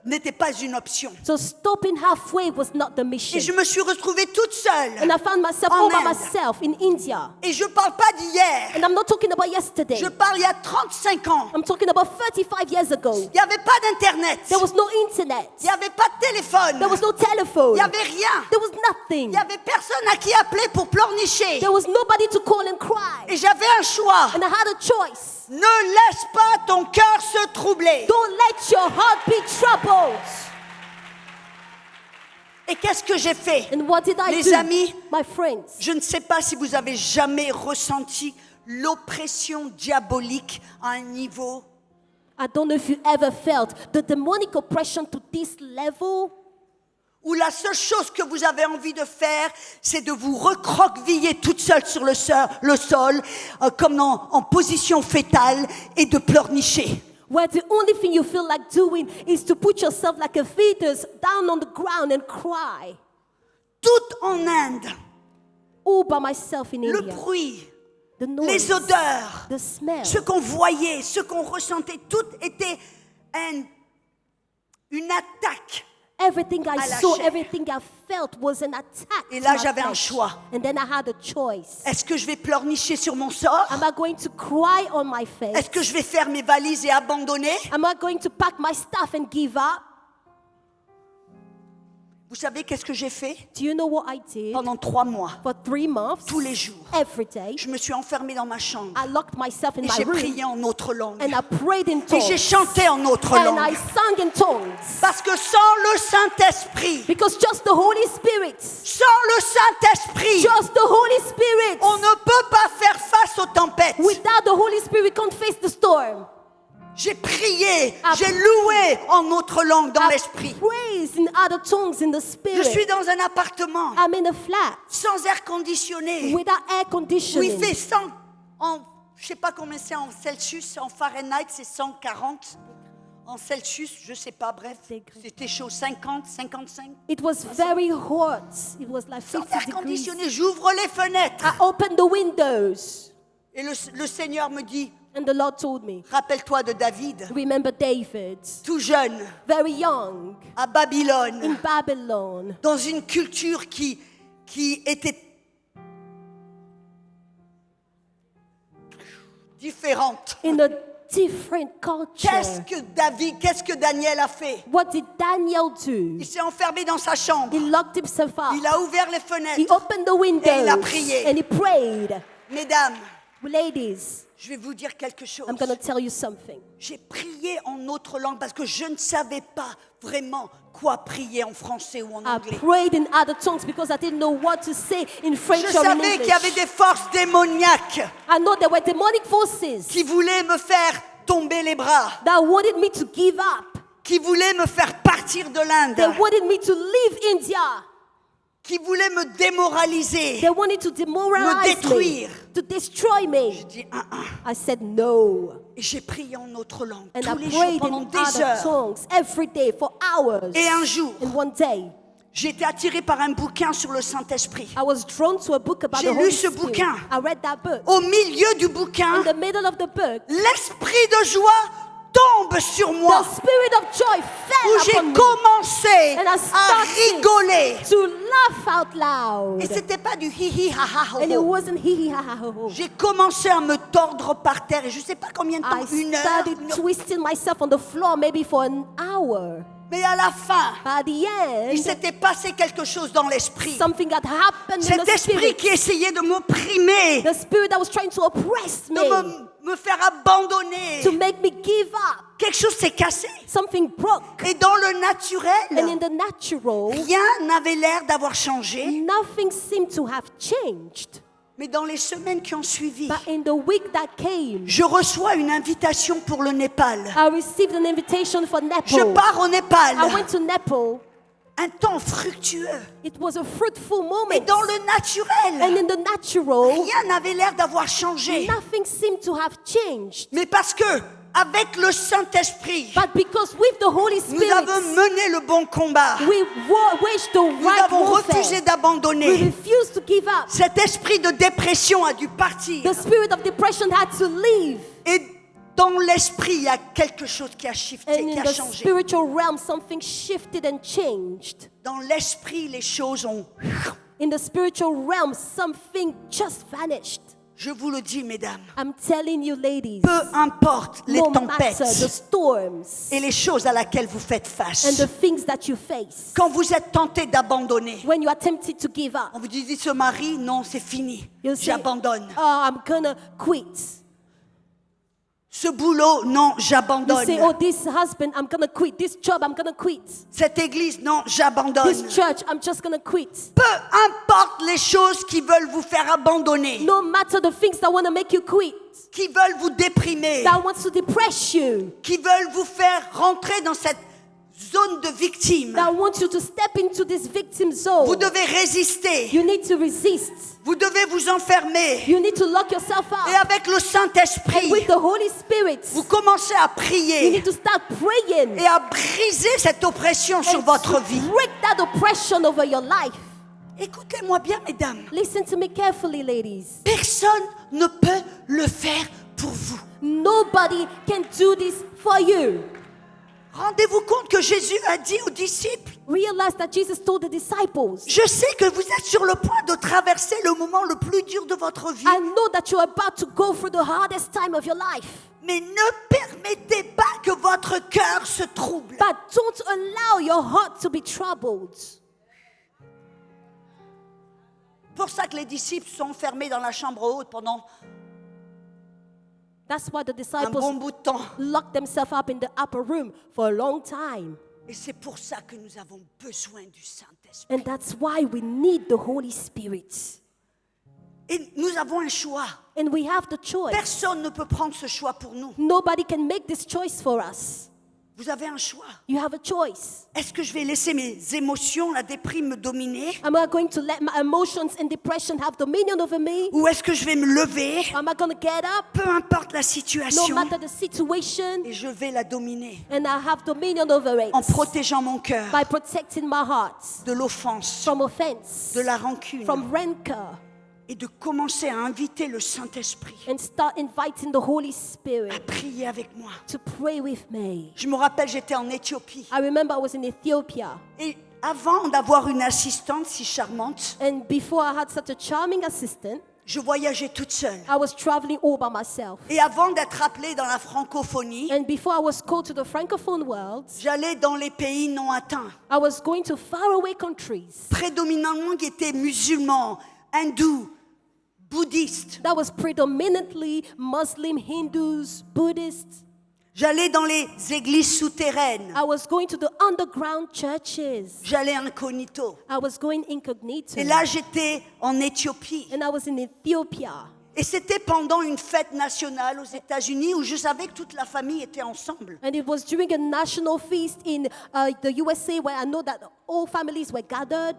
n'était pas une option. So stopping halfway was not the Et mission. je me suis retrouvée toute seule. And I found myself En all by Inde. myself in India. Et je parle pas d'hier. And I'm not talking about yesterday. Je parle il y a 35 ans. I'm talking about 35 years ago. Il n'y avait pas d'internet. There was no internet. Il n'y avait pas de téléphone. There was no Il telephone. n'y avait rien. There was nothing. Il n'y avait personne à qui appeler pour pleurnicher. There was nobody to call and cry. Et j'avais un choix. And I had a choice. Ne laisse pas ton cœur se troubler. Don't let your heart be troubled. Et qu'est-ce que j'ai fait? And what did I Les do? amis, My friends, je ne sais pas si vous avez jamais ressenti l'oppression diabolique à un niveau. I don't know if you ever felt the demonic oppression to this level Où la seule chose que vous avez envie de faire, c'est de vous recroqueviller toute seule sur le sol, comme en position fétale, et de pleurnicher. where the only thing you feel like doing is to put yourself like a fetus down on the ground and cry. Tout en Inde, All by myself in le India. bruit, The noise, les odeurs, the smell, ce qu'on voyait, ce qu'on ressentait, tout était une attaque. everything I à la saw, chair. everything I felt was an attack. Et to là, my j'avais un flesh. choix. And then I had a choice. Est-ce que je vais pleurnicher sur mon sort? Am I going to cry on my face? Est-ce que je vais faire mes valises et abandonner? Am I going to pack my stuff and give up? Vous savez qu'est-ce que j'ai fait? Do you know what I did? Pendant 3 mois, For 3 months, tous les jours, every day, je me suis enfermée dans ma chambre I locked myself in et my j'ai room prié en autre langue. and I prayed in Et j'ai tongues chanté en autre and I langue. sang in tongues. Parce que sans le Saint-Esprit, Because just the Holy Spirit, sans le Saint-Esprit, just the Holy Spirit, on ne peut pas faire face aux tempêtes. without the Holy Spirit, we can't face the storm. J'ai prié, j'ai loué en autre langue dans I l'esprit. praise in other tongues in the Je spirit. suis dans un appartement I'm in a flat sans air conditionné without air où il conditioning. fait 100 en, je sais pas combien c'est en Celsius, en Fahrenheit c'est 140. En Celsius, je sais pas, bref, c'était chaud, 50, 55. It was very hot. It was like Sans 50 air degrees. conditionné, j'ouvre les fenêtres. I opened the windows, Et le Seigneur me dit, and the Lord told me, rappelle-toi de David, remember David, tout jeune, very young, à in Babylone, Babylon, dans une culture qui était différente. in a different culture. Qu'est-ce que Daniel a fait? What did Daniel do? Il s'est enfermé dans sa chambre. He locked himself up. Il a ouvert les He fenêtres. opened the windows Et il a prié. and he prayed. Mesdames, Ladies, je vais vous dire quelque chose. I'm going to tell you something. J'ai prié en autre langue parce que je ne savais pas vraiment quoi prier en français ou en I anglais. prayed in other tongues because I didn't know what to say in French Je or in savais qu'il y avait English. des forces démoniaques I know there were demonic forces qui voulaient me faire tomber les bras, that wanted me to give up. qui voulaient me faire partir de They l'Inde, wanted me to leave India. qui voulaient me démoraliser. They wanted to demoralize Me détruire. me, to destroy me. J'ai dit, I said no. Et j'ai prié en autre langue And tous I les jours prayed pendant in des other heures. tongues every day for hours. Et un jour, And one day, j'ai été attirée par un bouquin sur le Saint-Esprit. I was drawn to a book about J'ai the lu Holy ce Spirit. bouquin. I read that book. Au milieu du In bouquin, the middle of the book, l'esprit de joie tombe sur moi, the spirit of joy où fell j'ai upon me commencé And I à started rigoler. to laugh out loud. Et c'était pas du hi-hi, ha-ha, And it ho-ho. wasn't hee hee ha ha ho ho. J'ai commencé à me tordre par terre et je sais pas combien de temps, I une heure. started twisting myself on the floor maybe for an hour. Mais à la fin, But at the il end, s'était passé quelque chose dans l'esprit. something had happened in Cet the esprit spirit. qui essayait de m'opprimer, The spirit that was trying to oppress de me, me faire abandonner. to make me give up. Quelque chose s'est cassé. Something broke. Et dans le And in naturel, the natural, rien n'avait l'air d'avoir changé. nothing seemed to have changed. Mais dans les semaines qui ont suivi, But in the week that came, je reçois une invitation pour le Népal. I received an invitation for Je Nepal. pars au Népal. I went to Nepal. Un temps fructueux. It was a fruitful Mais moment. dans le And naturel, in the natural, rien n'avait l'air d'avoir changé. nothing seemed to have changed. Mais parce que, avec le Saint-Esprit, But because with the Holy nous Spirit, avons mené le bon combat. we waged the Nous right avons refusé warfare. We d'abandonner. refused to give up. Cet esprit de dépression a dû partir. The spirit of depression had to leave. Et dans l'esprit, il y a quelque chose qui a shifté, And qui in a the changé. spiritual realm, something shifted and changed. Dans l'esprit, les choses ont... In the spiritual realm, something just vanished. Je vous le dis, mesdames, I'm telling you, ladies, peu importe les no matter the tempêtes storms et les choses à laquelle vous faites and face, the things that you face, quand vous êtes tenté d'abandonner, when you are tempted to give up, on vous dit ce mari, non, c'est fini, you say, j'abandonne. oh, I'm gonna quit. Ce boulot, non, You j'abandonne. say, oh, this husband, I'm gonna quit. This job, I'm gonna quit. Cette église, non, This j'abandonne. church, I'm just gonna quit. Peu importe les choses qui veulent vous faire abandonner, No matter the things that wanna make you quit, qui veulent vous déprimer, that wants to depress you, qui veulent vous faire rentrer dans cette zone de victime. that wants you to step into this victim zone. Vous devez résister. You need to resist. Vous devez vous enfermer. You need to lock yourself Et up. avec le And Saint-Esprit, with the Holy Spirit, vous commencez à you prier need to start praying et à briser cette oppression sur and votre to vie. break that oppression over your life. Écoutez-moi bien, mesdames. Listen to me carefully, ladies. Personne ne peut le faire pour vous. Nobody can do this for you. Rendez-vous compte que Jésus a dit aux disciples, Realize that Jesus told the disciples, je sais que vous êtes sur le point de traverser le moment le plus dur de votre vie, I know that you're about to go through the hardest time of your life, mais ne permettez pas que votre cœur se trouble. but don't allow your heart to be troubled. Pour ça que les disciples sont enfermés dans la chambre haute pendant That's why the un bon disciples bout de temps. locked themselves up in the upper room for a long time. Et c'est pour ça que nous avons besoin du Saint-Esprit. And that's why we need the Holy Spirit. Et nous avons un choix. And we have the choice. Personne ne peut prendre ce choix pour nous. Nobody can make this choice for us. Vous avez un choix. You have a choice. Est-ce que je vais laisser mes émotions, la déprime me dominer? Am I going to let my emotions and depression have dominion over me? Ou est-ce que je vais me lever, Am I going to get up, peu importe la no situation, matter the situation, et je vais la dominer and I have dominion over it en protégeant mon cœur by protecting my heart de l'offense, from offense, de la rancune, from rancor, et de commencer à inviter le Saint-Esprit and start inviting the Holy à Spirit prier avec moi. to pray with me. Je me rappelle, j'étais en Éthiopie. I remember I was in Ethiopia, Et avant d'avoir une assistante si charmante, and before I had such a charming assistant, je voyageais toute seule. I was traveling all by myself. Et avant d'être appelée dans la francophonie, And before I was called to the Francophone world, j'allais dans les pays non atteints, I was going to faraway countries prédominamment qui étaient musulmans, hindous, bouddhistes. that was predominantly Muslim, Hindus, Buddhists. J'allais dans les églises souterraines. I was going to the underground churches. J'allais incognito. I was going incognito. Et là, j'étais en Éthiopie. And I was in Ethiopia. Et c'était pendant une fête nationale aux États-Unis où je savais que toute la famille était ensemble. And it was during a national feast in the USA where I know that all families were gathered.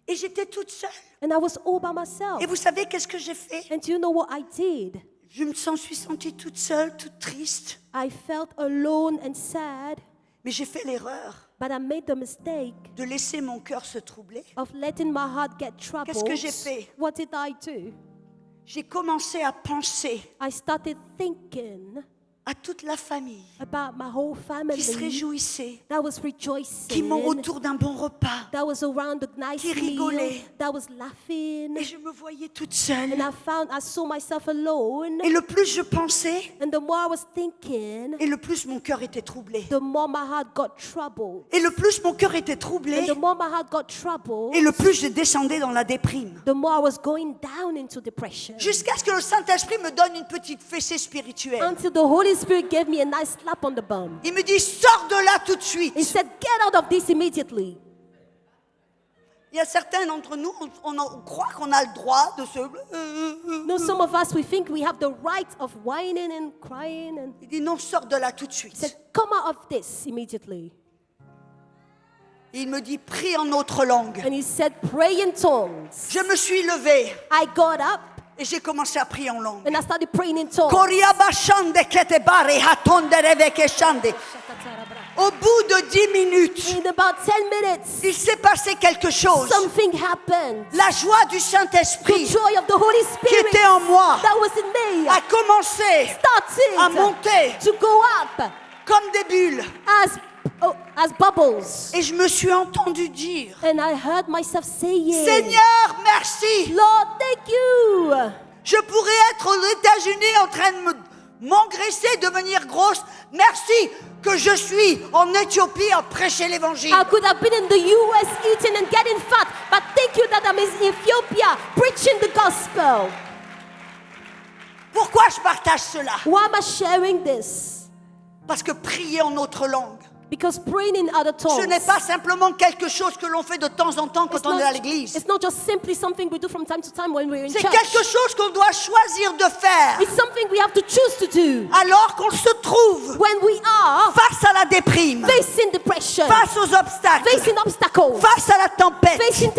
Et j'étais toute seule. And I was all by myself. Et vous savez qu'est-ce que j'ai fait? And do you know what I did? Je me suis sentie toute seule, toute triste. I felt alone and sad, Mais j'ai fait l'erreur but I made the mistake de laisser mon cœur se troubler. of letting my heart get troubled. Qu'est-ce que j'ai fait? What did I do? J'ai commencé à penser I started thinking à toute la famille about my whole qui se family réjouissait, that was qui rejoicing, m'ont autour d'un bon repas. that was around a nice qui meal, rigolait. that was laughing. Et je me voyais toute seule. And I saw myself alone. Et le plus je pensais, And the more I was thinking, et le plus mon cœur était troublé. the more my heart got troubled. Et le plus mon cœur était troublé, And the more my heart got troubled, et le plus je descendais dans la déprime. the more I was going down into depression. Jusqu'à ce que le Saint-Esprit me donne une petite fessée spirituelle. Until the Holy Spirit gave me a nice slap on the bum. Il me dit, sors de là tout de suite. He said, get out of this immediately. Il y a certains d'entre nous, on croit qu'on a le droit de se... No, some of us, we think we have the right of whining and crying. And Il dit, non, sors de là tout de he suite. said, come out of this immediately. Et il me dit, prie en autre langue. And he said, pray in tongues. Je me suis levée I got up et j'ai commencé à prier en langue. and I started praying in tongues. Koriabashande ketebare hatondere keshande. Au bout de 10 minutes, In about 10 minutes, il s'est passé quelque chose. something happened. La joie du The Saint-Esprit joy of the Holy qui Spirit était en moi that was in me a commencé à started monter to go up comme des bulles. as bubbles. Et je me suis entendu dire, And I heard myself saying, Seigneur, merci. Lord, thank you. Je pourrais être aux États-Unis en train de m'engraisser, devenir grosse. Merci que je suis en Éthiopie à prêcher l'évangile. I could have been in the US eating and getting fat, but thank you that I'm in Ethiopia preaching the gospel. Pourquoi je partage cela? Why am I sharing this? Parce que prier en autre langue, Because praying in other tongues, ce n'est pas simplement quelque chose que l'on fait de temps en temps quand on est à l'église. it's not just simply something we do from time to time when we're in C'est church. quelque chose qu'on doit choisir de faire It's something we have to choose to do alors qu'on se trouve when we are face à la déprime, facing depression, face aux obstacles, facing obstacles, face à la tempête, facing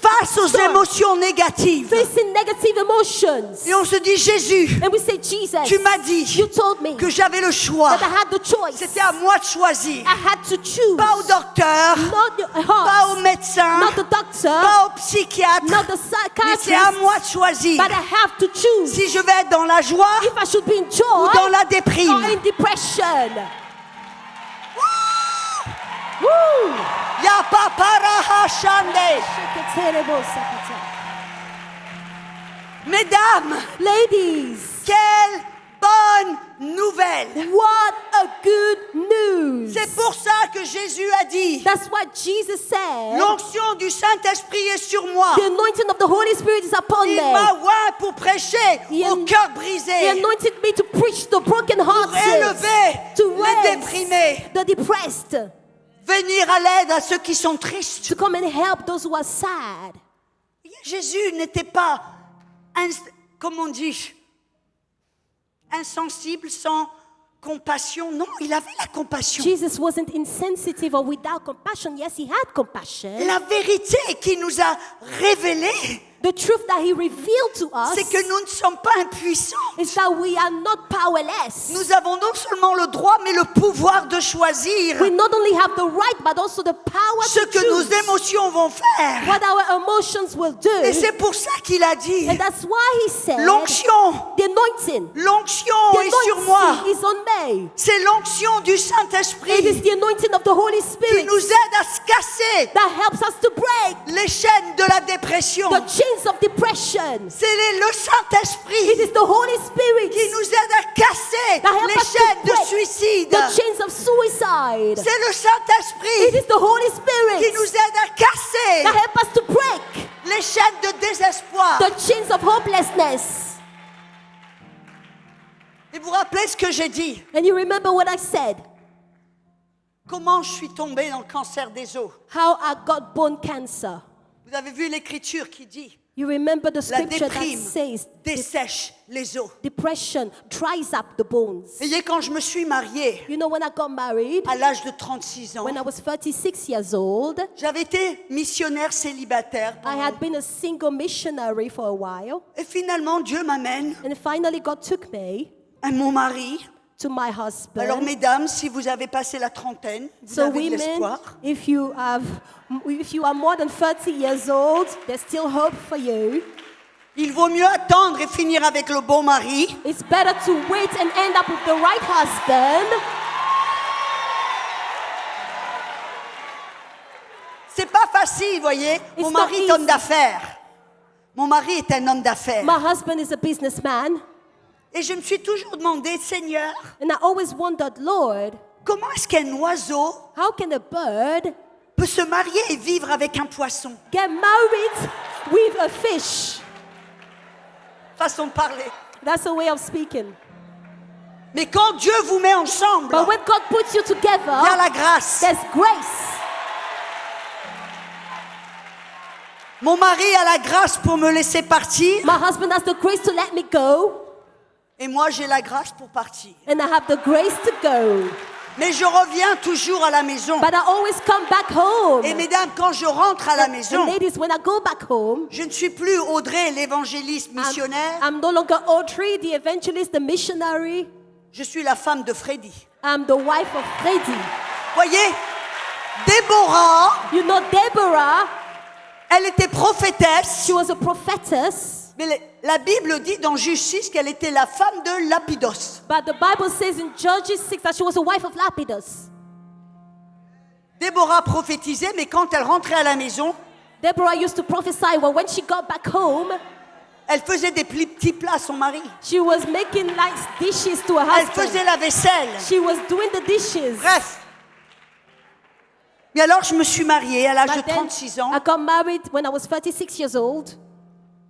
face aux storm, émotions négatives. facing negative emotions. Et on se dit, Jésus, And we say, Jesus, tu m'as dit you told me que j'avais le choix. that I had the choice. C'était à moi de choisir. I had to choose. Pas au docteur, Not the pas au heart, médecin, not the doctor, pas au psychiatre, not the mais c'est à psychiatrist, moi de choisir but I have to choose si je vais être dans la joie if I should be in ou joy dans la or déprime. in depression. Woo! Ya papara hashande. Mesdames, Ladies, quelle bonne nouvelle. what a good news. C'est pour ça que Jésus a dit, That's what Jesus said. l'onction du Saint-Esprit est sur moi. The anointing of the Holy Spirit is upon Il me. m'a oint pour prêcher He au cœur He brisé, anointed me to preach the broken pour hearted, élever to les raise déprimés, the depressed, venir à l'aide à ceux qui sont tristes. to come and help those who are sad. Jésus n'était pas comment on dit, insensible, sans compassion. Non, il avait la compassion. Jesus wasn't insensitive or without compassion. Yes, he had compassion. La vérité qui nous a révélé, The truth that he revealed to us c'est que nous ne sommes pas impuissants. is that we are not powerless. Nous avons non seulement le droit, mais le pouvoir de choisir We not only have the right, but also the power ce to que nos choose émotions vont faire. what our emotions will do. Et c'est pour ça qu'il a dit, And that's why he said, l'onction, the anointing, l'onction the est sur moi. anointing is on me. C'est l'onction du It is Saint-Esprit the anointing of the Holy qui Spirit nous aide à se casser that helps us to break les chaînes de la dépression. the chains of depression. C'est le It Saint-Esprit is the Holy Spirit qui nous aide à casser that helps les us to chaînes de break suicide. the chains of suicide. C'est le It Saint-Esprit is the Holy qui Spirit nous aide à casser that helps us to break les chaînes de désespoir. the chains of hopelessness. Et vous rappelez ce que j'ai dit? And you remember what I said? Comment je suis tombée dans le cancer des os? How I got bone cancer. Vous avez vu l'écriture qui dit You remember the la scripture that déprime says dessèche les os. depression dries up the bones. Vous voyez, quand je me suis mariée You know, when I got married, à l'âge de 36 ans, when I was 36 years old, j'avais été missionnaire célibataire. I had been a single missionary for a while. Et finalement, Dieu m'amène And finally, God took me à mon mari. to my husband. Alors, mesdames, si vous avez passé la trentaine, vous So avez de women, l'espoir. if you are more than 30 years old, there's still hope for you. Il vaut mieux attendre et finir avec le bon mari It's better to wait and end up with the right husband. C'est pas facile, vous voyez. Mon It's mari not est homme easy. d'affaires. Mon mari est un homme d'affaires. My husband is a businessman, Et je me suis toujours demandé, Seigneur, and I always wondered, Lord, comment est-ce qu'un oiseau how can a bird peut se marier et vivre avec un poisson? get married with a fish? Façon de parler. That's a way of speaking. Mais quand Dieu vous met ensemble, But when God puts you il y a together, la grâce. there's grace. Mon mari a la grâce pour me laisser partir. My husband has the grace to let me go, Et moi, j'ai la grâce pour partir. and I have the grace to go. Mais je reviens toujours à la maison. But I always come back home. Et mesdames, quand je rentre à la maison, And ladies, when I go back home, je ne suis plus Audrey, l'évangéliste missionnaire. I'm no longer Audrey, the evangelist, the missionary. Je suis la femme de Freddy. I'm the wife of Freddy. Voyez, Déborah, You know, Deborah, elle était prophétesse. she was a prophetess. Mais la Bible dit dans Juge 6 qu'elle était la femme de Lapidos. But the Bible says in Judges 6 that she was a wife of Lapidus. Déborah prophétisait, mais quand elle rentrait à la maison, Deborah used to prophesy, well, when she got back home, elle faisait des petits plats à son mari. she was making nice dishes to her Elle husband. faisait la vaisselle. She was doing the dishes. Bref. Mais alors, je me suis mariée à l'âge de But then 36 ans. I got married when I was 36 years old.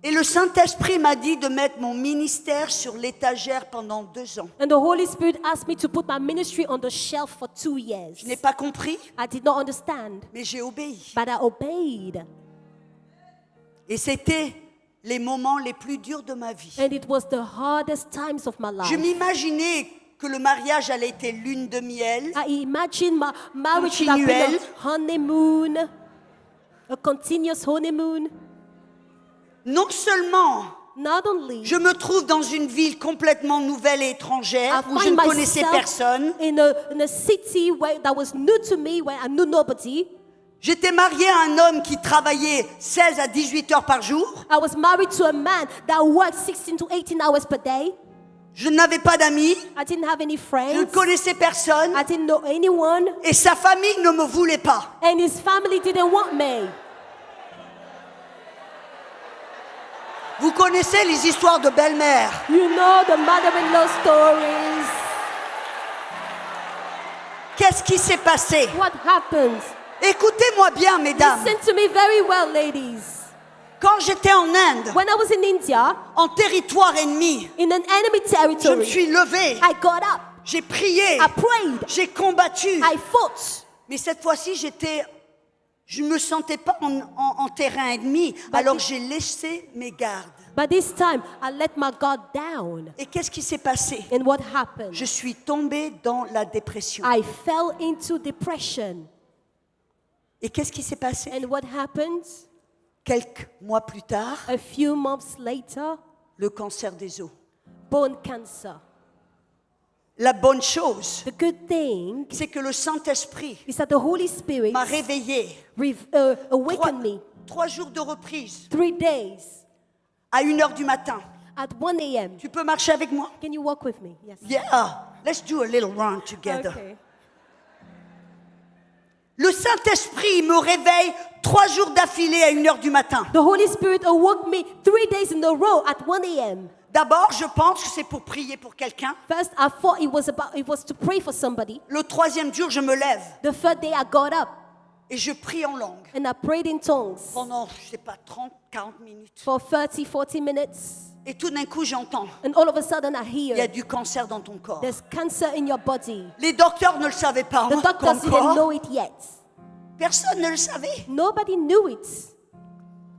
Et le Saint-Esprit m'a dit de mettre mon ministère sur l'étagère pendant 2 ans. And the Holy Spirit asked me to put my ministry on the shelf for 2 years. Je n'ai pas compris, I did not understand, mais j'ai obéi. but I obeyed. Et c'était les moments les plus durs de ma vie. And it was the hardest times of my life. Je m'imaginais que le mariage allait être lune de miel, I imagine my marriage should have been Continuel. a honeymoon, a continuous honeymoon. non seulement Not only je me trouve dans une ville complètement nouvelle et étrangère I où je find ne connaissais myself personne. in a city that was new to me, where I knew nobody. J'étais mariée à un homme qui travaillait 16 à 18 heures par jour. I was married to a man that worked 16 to 18 hours per day. Je n'avais pas d'amis, I didn't have any je ne friends. connaissais personne I didn't know anyone. et sa famille ne me voulait pas. And his family didn't want me. Vous connaissez les histoires de belle-mère. You know the mother-in-law stories. Qu'est-ce qui s'est passé? What happens? Écoutez-moi bien, mesdames. Listen to me very well, ladies. Quand j'étais en Inde, When I was in India, en territoire ennemi, in an enemy je me territory, suis levée, I got up, j'ai prié, I prayed, j'ai combattu. I fought. Mais cette fois-ci, j'étais Je ne me sentais pas en terrain ennemi, alors j'ai laissé mes gardes. But this time, I let my guard down. Et qu'est-ce qui s'est passé? And what happened? Je suis tombée dans la dépression. I fell into depression. Et qu'est-ce qui s'est passé? And what happened? Quelques mois plus tard, A few months later, le cancer des os. bone cancer. La bonne chose, The good thing c'est que le Saint-Esprit is that the Holy Spirit m'a réveillée. awakened me 3 jours de reprise 3 days à 1h du matin. at 1 a.m. Tu peux marcher avec moi? Can you walk with me? Yes. Yeah, let's do a little run together. Okay. Le Saint-Esprit me réveille 3 jours d'affilée à 1h du matin. The Holy Spirit awoke me 3 days in a row at 1 a.m. D'abord, je pense que c'est pour prier pour quelqu'un. First, I thought it was to pray for somebody. Le 3e jour, je me lève The third day, I got up et je prie en langue. and I prayed in tongues Pendant, je sais pas, 30, 40 minutes. for 30, 40 minutes. Et tout d'un coup, j'entends, And all of a sudden, I il y a hear du cancer dans ton corps. there's cancer in your body. Les docteurs ne le savaient pas The doctors didn't encore. know it yet. Personne ne le savait. Nobody knew it.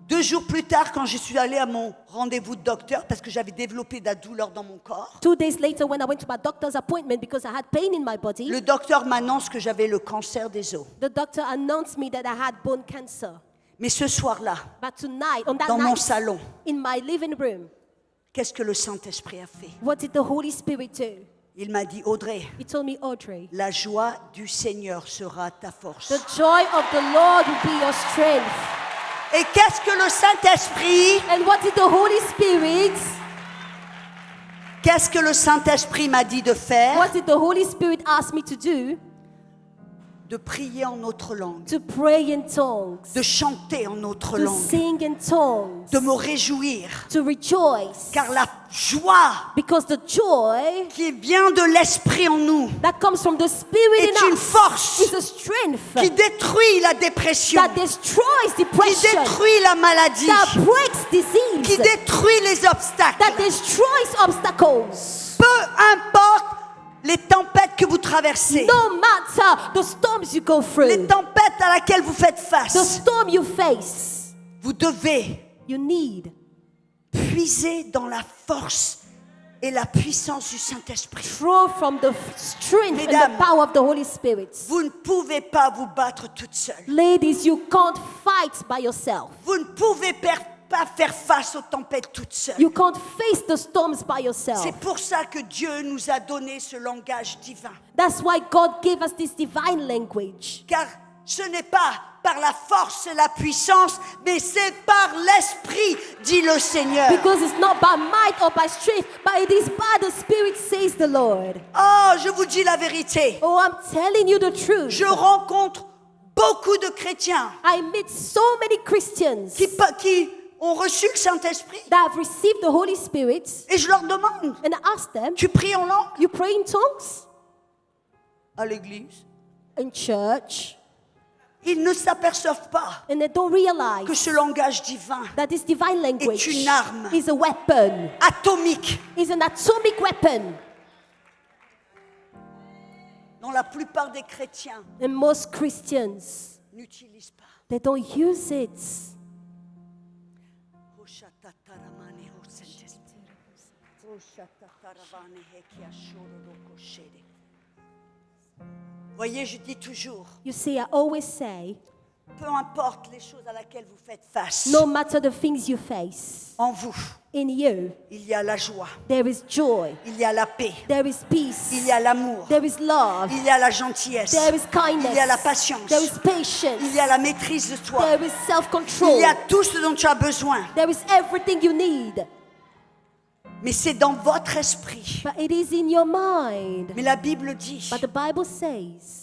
2 jours plus tard, quand je suis allée à mon rendez-vous de docteur, parce que j'avais développé de la douleur dans mon corps, 2 days later, when I went to my doctor's appointment because I had pain in my body, le docteur m'annonce que j'avais le cancer des os. the doctor announced me that I had bone cancer. Mais ce soir-là, But tonight, on that dans mon night, salon, in my living room, qu'est-ce que le Saint-Esprit a fait? what did the Holy Spirit do? Il m'a dit, Audrey, He told me, Audrey, la joie du Seigneur sera ta force. the joy of the Lord will be your strength. Et qu'est-ce que le Saint-Esprit, And what did the Holy Spirit, qu'est-ce que le Saint-Esprit m'a dit de faire? what did the Holy Spirit ask me to do? De prier en autre langue, To pray in tongues, de chanter en autre to langue, sing in tongues, de me réjouir. to rejoice. Car la joie Because the joy qui vient de l'Esprit en nous that comes from the Spirit est in une us force is a strength qui détruit la dépression, that destroys qui depression, détruit la maladie, that breaks qui disease, détruit les that obstacles. destroys obstacles. Peu importe les tempêtes que vous traversez, No matter the storms you go les through, tempêtes à laquelle vous faites the face, storm you face, vous devez you need puiser dans la force et la puissance du Saint-Esprit. draw from the strength and Mesdames, the power of the Holy Spirit. Vous ne pouvez pas vous battre toute seule. Ladies, you can't fight by yourself. Vous ne pouvez pas faire face aux tempêtes toute seule. You can't face the storms by yourself. C'est pour ça que Dieu nous a donné ce langage divin. That's why God gave us this divine language. Car ce n'est pas par la force et la puissance, mais c'est par l'Esprit, dit le Seigneur. Because it's not by might or by strength, but it is by the Spirit, says the Lord. Oh, je vous dis la vérité. Oh, I'm telling you the truth. Je rencontre beaucoup de chrétiens I meet so many Christians qui ont reçu le Saint-Esprit. that have received the Holy Spirit, Et je leur demande, and I ask them, tu pries en langue you pray in tongues à l'église? in church? Ils ne s'aperçoivent pas And they don't realize que ce langage divin that this divine language une arme. is a weapon, atomique is an atomic weapon. dont la plupart des chrétiens And most Christians, n'utilisent pas. they don't use it. Voyez, je dis toujours, You see, I always say, peu importe les choses à laquelle vous faites face, no matter the things you face, en vous, in you, il y a la joie, there is joy, il y a la paix, there is peace, il y a l'amour, there is love, il y a la gentillesse, there is kindness, il y a la patience, there is patience, il y a la maîtrise de toi, there is il self-control, y a tout ce dont tu as besoin. there is everything you need. Mais c'est dans votre esprit. But it is in your mind. Mais la Bible dit, But the Bible says,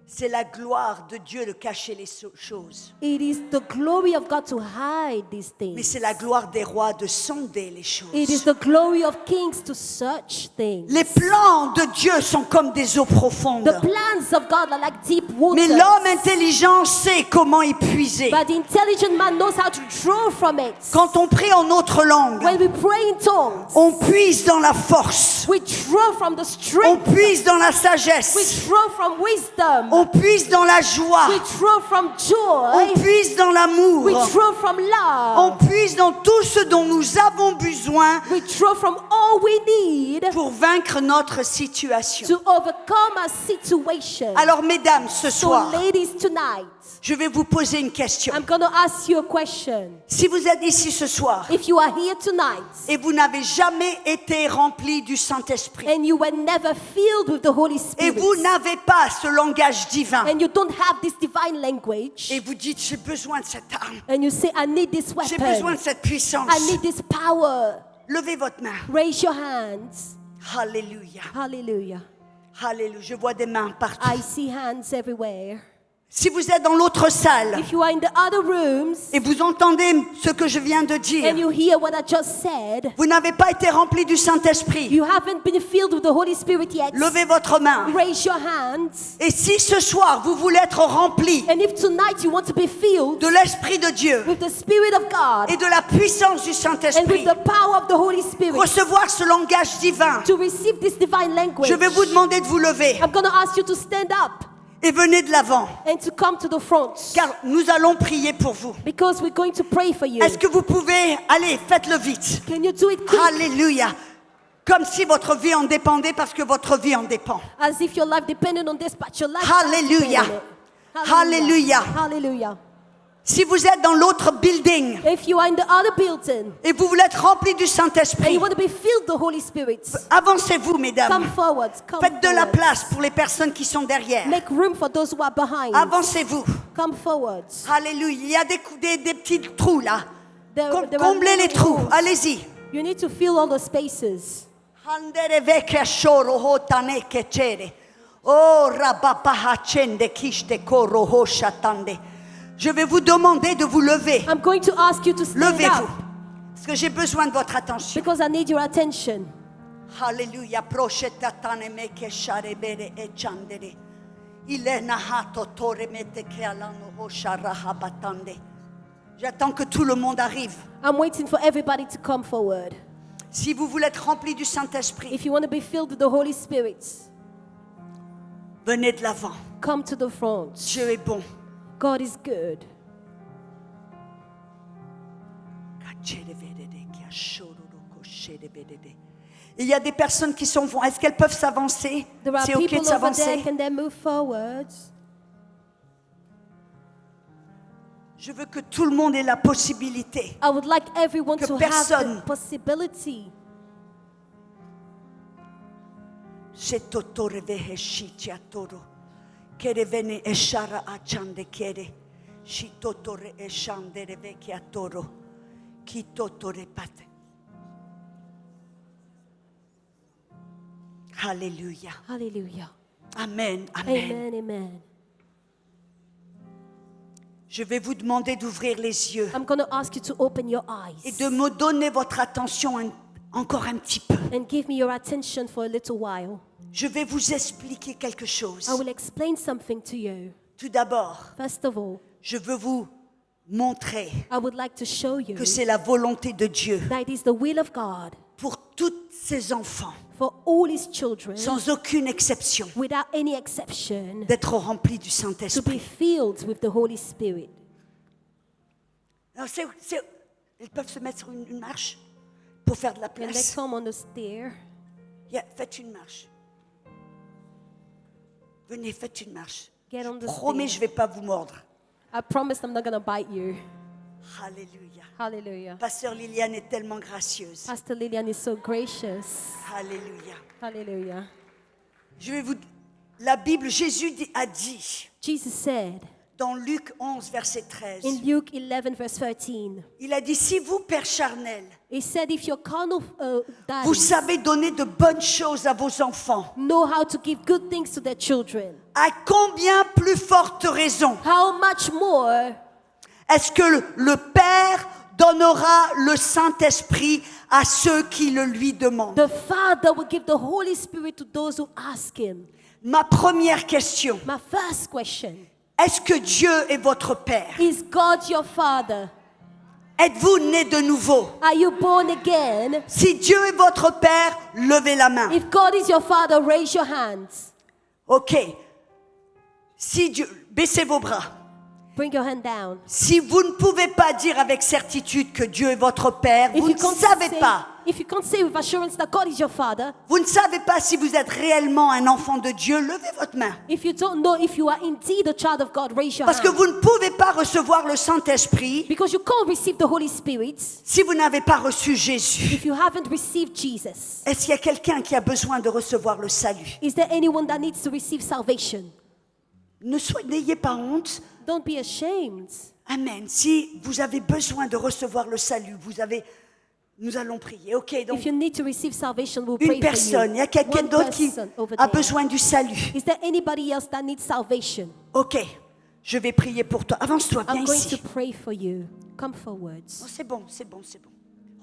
c'est la gloire de Dieu de cacher les choses. it is the glory of God to hide these Mais things. c'est la gloire des rois de sonder les It is choses. the glory of kings to search things. Les plans de Dieu sont comme des eaux profondes. The plans of God are like deep Mais waters. l'homme intelligent sait comment y puiser. But the intelligent man knows how to draw from it. Quand on prie en autre langue, When we pray in tongues, on puise dans la force, we draw from the on strength. puise dans la We sagesse, draw from wisdom. On puise dans la joie. We draw from On joy. puise dans l'amour. We draw from On love. puise dans tout ce dont nous avons besoin We draw from all we need pour vaincre notre situation. to overcome our situation. Alors, mesdames, ce So, soir, ladies, tonight, je vais vous poser une question. I'm going to ask you a question. Si vous êtes ici ce soir If you are here tonight et vous n'avez jamais été rempli du Saint-Esprit and you were never filled with the Holy et Spirit, vous n'avez pas ce langage divin and you don't have this divine language, et vous dites j'ai besoin de cette arme, and you say, I need this j'ai besoin weapon, de cette puissance, I need this power, levez votre main. raise your hands. Alléluia. Hallelujah. Alléluia. Je vois des mains partout. I see hands everywhere. Si vous êtes dans l'autre salle If you are in the other rooms et vous entendez ce que je viens de dire, and you hear what I just said, vous n'avez pas été rempli du Saint-Esprit, you haven't been filled with the Holy Spirit yet, levez votre main. raise your hands. Et si ce soir vous voulez être rempli And if tonight you want to be filled de l'Esprit de Dieu with the Spirit of God et de la puissance du and with Saint-Esprit, the power of the Holy Spirit, recevoir ce langage divin, to receive this divine language, je vais vous demander de vous lever I'm going to ask you to stand up et venez de l'avant, and to come to the front, car nous allons prier pour vous. because we're going to pray for you. Est-ce que vous pouvez, allez, faites-le vite. Can you do it quick? Alléluia. Comme si votre vie en dépendait parce que votre vie en dépend. As if your life depended on this, but your life Hallelujah. doesn't depend on it. Hallelujah. Hallelujah. Si vous êtes dans l'autre building If you are in the other building et vous voulez être rempli du and Saint-Esprit, you want to be filled with the Holy Spirit, avancez-vous, come mesdames. forward. Come Faites de la forward. place pour les personnes qui sont derrière. Make room for those who are behind. Avancez-vous. Come forward. Alléluia. Il y a des petits trous là. There are Comblez les many trous. holes. Allez-y. You need to fill all the spaces. Andere vecchia shoro hotane kechere. Oh rabapahachende kishte koro hoshatande. Je vais vous demander de vous lever. I'm going to ask you to stand Levez-vous. up Parce que j'ai besoin de votre attention. because I need your attention. Alléluia. Proshetatane meke sharebere e chandere. Ilena hato tore mete ke alano hosharahabatande. J'attends que tout le monde arrive. I'm waiting for everybody to come forward. Si vous voulez être rempli du Saint-Esprit, If you want to be filled with the Holy Spirit, venez de l'avant. come to the front. Dieu est bon. God is good. Il y a des personnes qui sont... Est-ce qu'elles peuvent s'avancer? There are C'est OK people de over there. s'avancer? Can they move forward? Je veux que tout le monde ait la possibilité. I would like everyone Que to have personne- the possibility. Kerevene eshara achande kere. Shitotore eshandere vekiatoro. Kitotore pate. Alléluia. Hallelujah. Amen. Amen. Amen. Amen. Je vais vous demander d'ouvrir les yeux I'm going to ask you to open your et eyes de me donner votre attention encore un petit peu. and give me your attention for a little while. Je vais vous expliquer quelque chose. I will explain something to you. Tout d'abord, First of all, je veux vous montrer I would like to show you que c'est la volonté de Dieu that it is the will of God pour tous ses enfants, for all His children, sans aucune exception, without any exception, d'être remplis du to be Saint-Esprit. filled with the Holy Spirit. Alors, ils peuvent se mettre sur une marche pour faire de la And they place. come on the stair. Faites une marche. Venez, faites une marche. Get on the Promets, je stair. ne vais pas vous mordre. I promise I'm not going to bite you. Alléluia. Hallelujah. Pasteur Liliane est tellement gracieuse. Pastor Lillian is so gracious. Alléluia. Hallelujah. Je vais vous... La Bible, Jésus a dit, Jesus said dans Luc 11, verset 13, in Luke 11, verse 13, il a dit, si vous, Père charnel, He said, if your carnal vous daddies savez donner de bonnes choses à vos enfants, know how to give good things to their children, à combien plus forte raison how much more est-ce que le Père donnera le Saint-Esprit à ceux qui le lui demandent? the Father will give the Holy Spirit to those who ask Him? Ma première question, My first question, est-ce que Dieu est votre Père? is God your Father? Êtes-vous né de nouveau? Are you born again? Si Dieu est votre Père, levez la main. If God is your Father, raise your hands. OK. Si Dieu, baissez vos bras. Bring your hand down. Si vous ne pouvez pas dire avec certitude que Dieu est votre Père, vous ne savez pas. If you can't say with assurance that God is your Father, Vous ne savez pas si vous êtes réellement un enfant de Dieu, levez votre main. if you don't know if you are indeed a child of God, raise your Parce que hand. vous ne pouvez pas recevoir le Saint-Esprit Because you can't receive the Holy Spirit si vous n'avez pas reçu Jésus. if you haven't received Jesus. Est-ce qu'il y a quelqu'un qui a besoin de recevoir le salut? Is there anyone that needs to receive salvation? N'ayez pas honte. Don't be ashamed. Amen. Si vous avez besoin de recevoir le salut, nous allons prier. Ok, donc If you need to receive salvation, we'll une pray personne. Il y a for you. quelqu'un One d'autre qui person over a there. besoin du salut. Is there anybody else that needs salvation? Ok, je vais prier pour toi. Avance-toi, viens I'm going ici. to pray for you. Come Oh, forwards. c'est bon, c'est bon, c'est bon.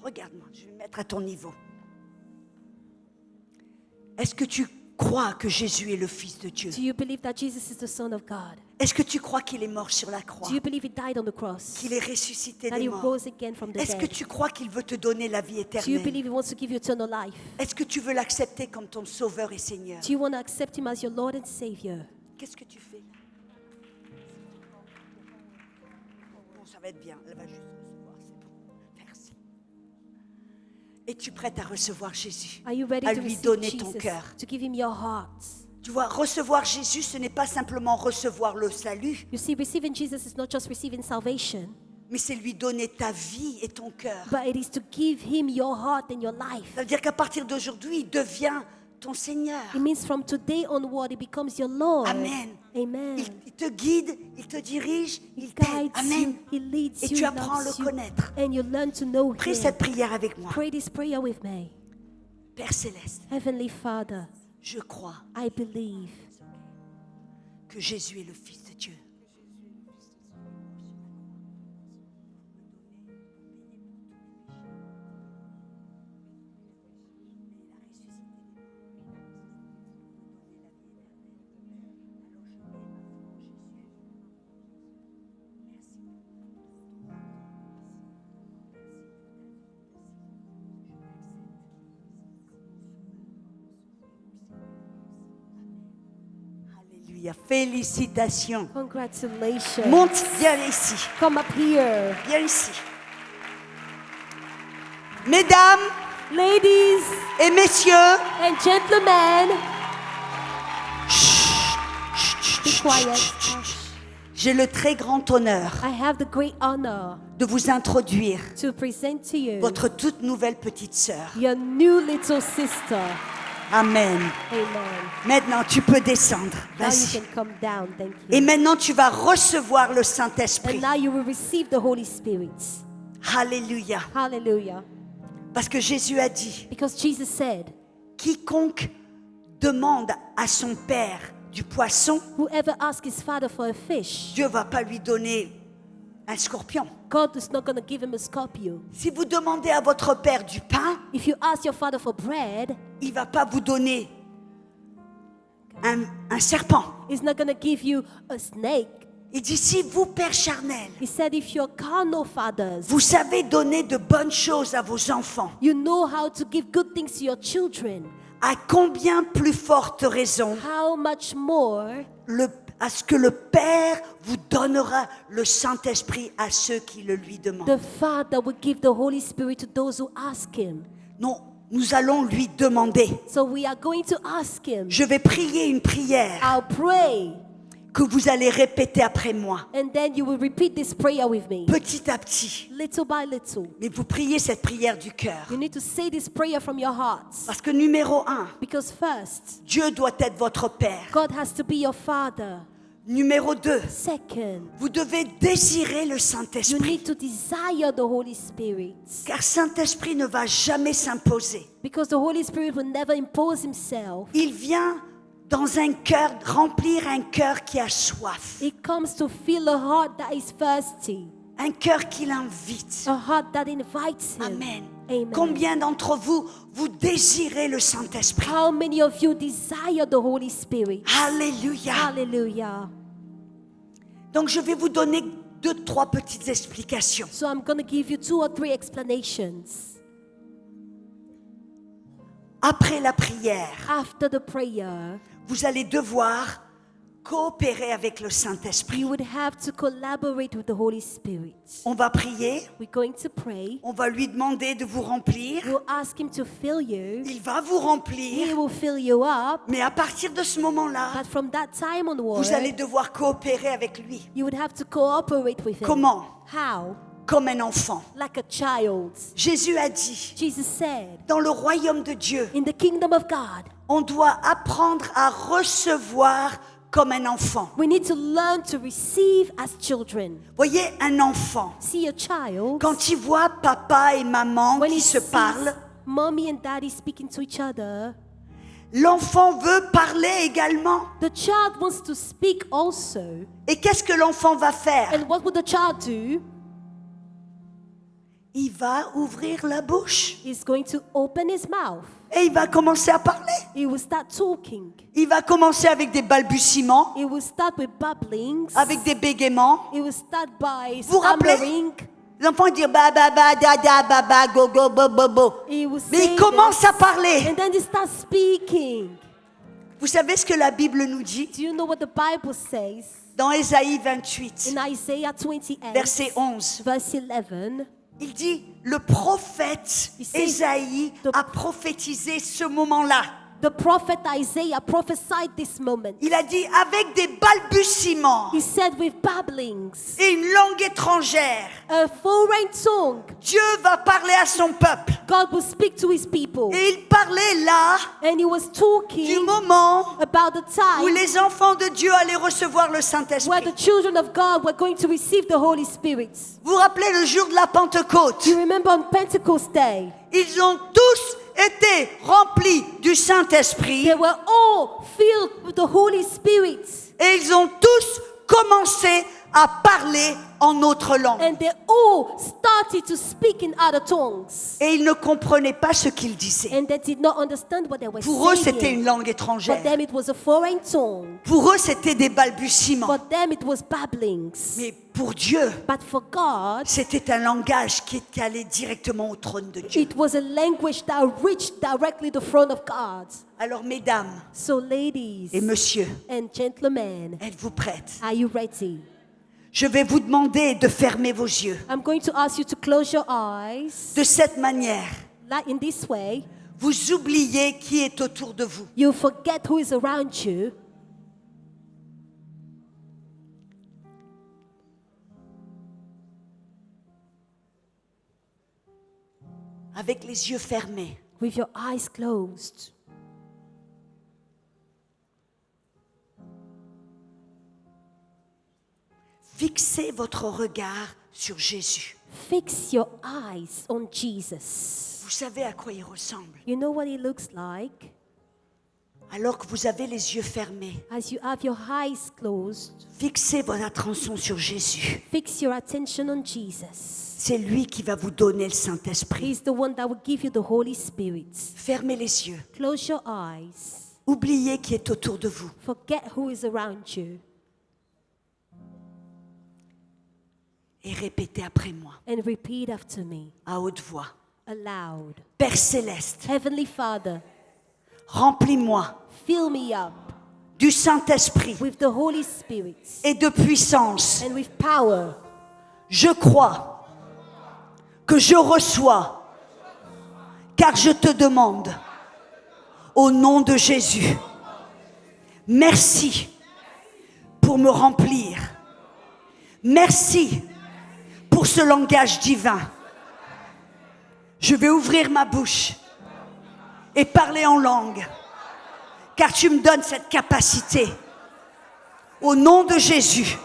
Regarde-moi, je vais me mettre à ton niveau. Est-ce que tu crois que Jésus est le Fils de Dieu? Do you believe that Jesus is the Son of God? Est-ce que tu crois qu'il est mort sur la croix? Do you believe he died on the cross? Qu'il est ressuscité That des he morts? rose again from the Est-ce que dead? tu crois qu'il veut te donner la vie Do you éternelle? believe he wants to give you eternal life? Est-ce que tu veux l'accepter comme ton Sauveur et Seigneur? Do you want to accept him as your Lord and Savior? Qu'est-ce que tu fais là? Bon, ça va être bien. Elle va juste recevoir, c'est bon. Merci. Es-tu prête à recevoir Jésus? Are you ready À to lui receive donner ton Jesus? cœur. To give him your heart? Tu vois, recevoir Jésus, ce n'est pas simplement recevoir le salut, You see, receiving Jesus is not just receiving salvation, mais c'est lui donner ta vie et ton cœur. but it is to give him your heart and your life. Ça veut dire qu'à partir d'aujourd'hui, il devient ton Seigneur. It means from today onward, he becomes your Lord. Amen. Amen. Il te guide, il te dirige, He il t'aide. guides Amen. you, he leads Et you, tu he apprends à loves le you, connaître. and you learn to know Prie him. cette prière avec moi. Pray this prayer with me. Père Céleste, Heavenly Father, je crois I believe que Jésus est le Fils de Dieu. Alléluia. Félicitations. Congratulations. Monte, viens ici. Come up here. Viens ici. Mesdames Ladies et messieurs, and gentlemen, be quiet. j'ai le très grand honneur I have the great honor de vous introduire to present to you votre toute nouvelle petite sœur. your new little sister. Amen. Amen. Maintenant, tu peux descendre. Now you Vas-y. can come down. Thank Et you. maintenant, tu vas recevoir le And Saint-Esprit. now you will receive the Holy Spirit. Alléluia. Hallelujah. Parce que Jésus a dit, Because Jesus said, quiconque demande à son Père du poisson, whoever asks his father for a fish, Dieu ne va pas lui donner un scorpion. God is not going to give him a scorpion. Si vous demandez à votre Père du pain, If you ask your father for bread, il ne va pas vous donner un serpent. he's not going to give you a snake. Il dit, si vous, Père charnel, He said, if you're carnal fathers, vous savez donner de bonnes choses à vos enfants, you know how to give good things to your children, à combien plus forte raison how much more à ce que le Père vous donnera le Saint-Esprit à ceux qui le lui demandent. the Father will give the Holy Spirit to those who ask him. Non, nous allons lui demander. So we are going to ask him. Je vais prier une prière I'll pray, que vous allez répéter après moi, and then you will repeat this prayer with me, petit à petit. little by little. Mais vous priez cette prière du cœur. You need to say this prayer from your hearts. Parce que numéro 1, Because first, Dieu doit être votre Père. God has to be your Father. Numéro 2, Second, vous devez désirer le you Saint-Esprit. need to desire the Holy Spirit. Car Saint-Esprit ne va jamais s'imposer. Because the Holy Spirit will never impose himself. Il vient dans un cœur, remplir un cœur qui a soif. It comes to fill a heart that is thirsty, Un cœur qui l'invite. a heart that invites him. Amen. Amen. Combien d'entre vous, vous désirez le Saint-Esprit? How many of you desire the Holy Spirit? Alléluia. Hallelujah. Donc je vais vous donner 2-3 petites explications. So I'm going to give you 2 or 3 explanations. Après la prière, After the prayer, vous allez devoir coopérer avec le Saint-Esprit. You would have to collaborate with the Holy Spirit. On va prier, We're going to pray. on va lui demander de vous remplir. We'll ask Him to fill you. Il va vous He remplir, will fill you up. mais à partir de ce moment-là, But from that time onward, vous allez devoir coopérer avec lui. you would have to cooperate with Him. Comment? How? Comme un enfant. Like a child. Jésus a dit, Jesus said, dans le royaume de Dieu, in the kingdom of God, on doit apprendre à recevoir comme un enfant. we need to learn to receive as children. Voyez, un enfant, See a child, quand il voit papa et maman when qui he se sees parlent, mommy and daddy speaking to each other, l'enfant veut parler également. the child wants to speak also. Et qu'est-ce que l'enfant va faire? And what would the child do? Il va ouvrir la bouche He's going to open his mouth. et il va commencer à parler. He will start talking. Il va commencer avec des balbutiements, He will start with babblings. avec des bégaiements. He will start by Vous rappelez? stammering. L'enfant dit ba ba ba da da ba ba go go bo bo bo. He will Mais say il commence this, à parler. and then he starts speaking. Vous savez ce que la Bible nous dit? Do you know what the Bible says Dans Ésaïe 28, in Isaiah 28, verset 11, verse 11? il dit, le prophète Il says, Ésaïe a prophétisé ce moment-là. The prophet Isaiah prophesied this moment. Il a dit, avec des balbutiements He said with babblings, et une langue étrangère, a foreign tongue, Dieu va parler à son peuple. God will speak to his people. Et il parlait là And he was du talking moment about the où time les enfants de Dieu allaient recevoir le where Saint-Esprit. the children of God were going to receive the Holy Spirit. Vous vous rappelez le jour de la Pentecôte? You remember on Pentecost Day, Ils ont tous été remplis du Saint-Esprit they were all filled with the Holy Spirit. et ils ont tous commencé à parler en autre langue. And they all started to speak in other tongues. Et ils ne comprenaient pas ce qu'ils disaient. And they did not understand what they were Pour eux, c'était saying. une langue For étrangère. them it was a foreign tongue. Pour eux, c'était des balbutiements. For them it was babblings. Mais pour Dieu, But for God, c'était un langage qui allait directement au trône de Dieu. it was a language that reached directly the throne of God. Alors, mesdames So ladies et messieurs, and gentlemen, êtes-vous prêtes? are you ready? Je vais vous demander de fermer vos yeux. I'm going to ask you to close your eyes. De cette manière, Like in this way, vous oubliez qui est autour de vous. you forget who is around you. Avec les yeux fermés, With your eyes closed. fixez votre regard sur Jésus. Fix your eyes on Jesus. Vous savez à quoi il ressemble. You know what he looks like? Alors que vous avez les yeux fermés, As you have your eyes closed, fixez votre attention sur Jésus. fix your attention on Jesus. C'est lui qui va vous donner le Saint-Esprit. He's the one that will give you the Holy Spirit. Fermez les yeux. Close your eyes. Oubliez qui est autour de vous. Forget who is around you. Et répétez après moi, And repeat after me, à haute voix. aloud. Père céleste, Heavenly Father, remplis-moi fill me up du Saint-Esprit with the Holy Spirit et de puissance. and with power. Je crois que je reçois, car je te demande, au nom de Jésus, merci pour me remplir. Merci pour ce langage divin. Je vais ouvrir ma bouche et parler en langue, car tu me donnes cette capacité. Au nom de Jésus,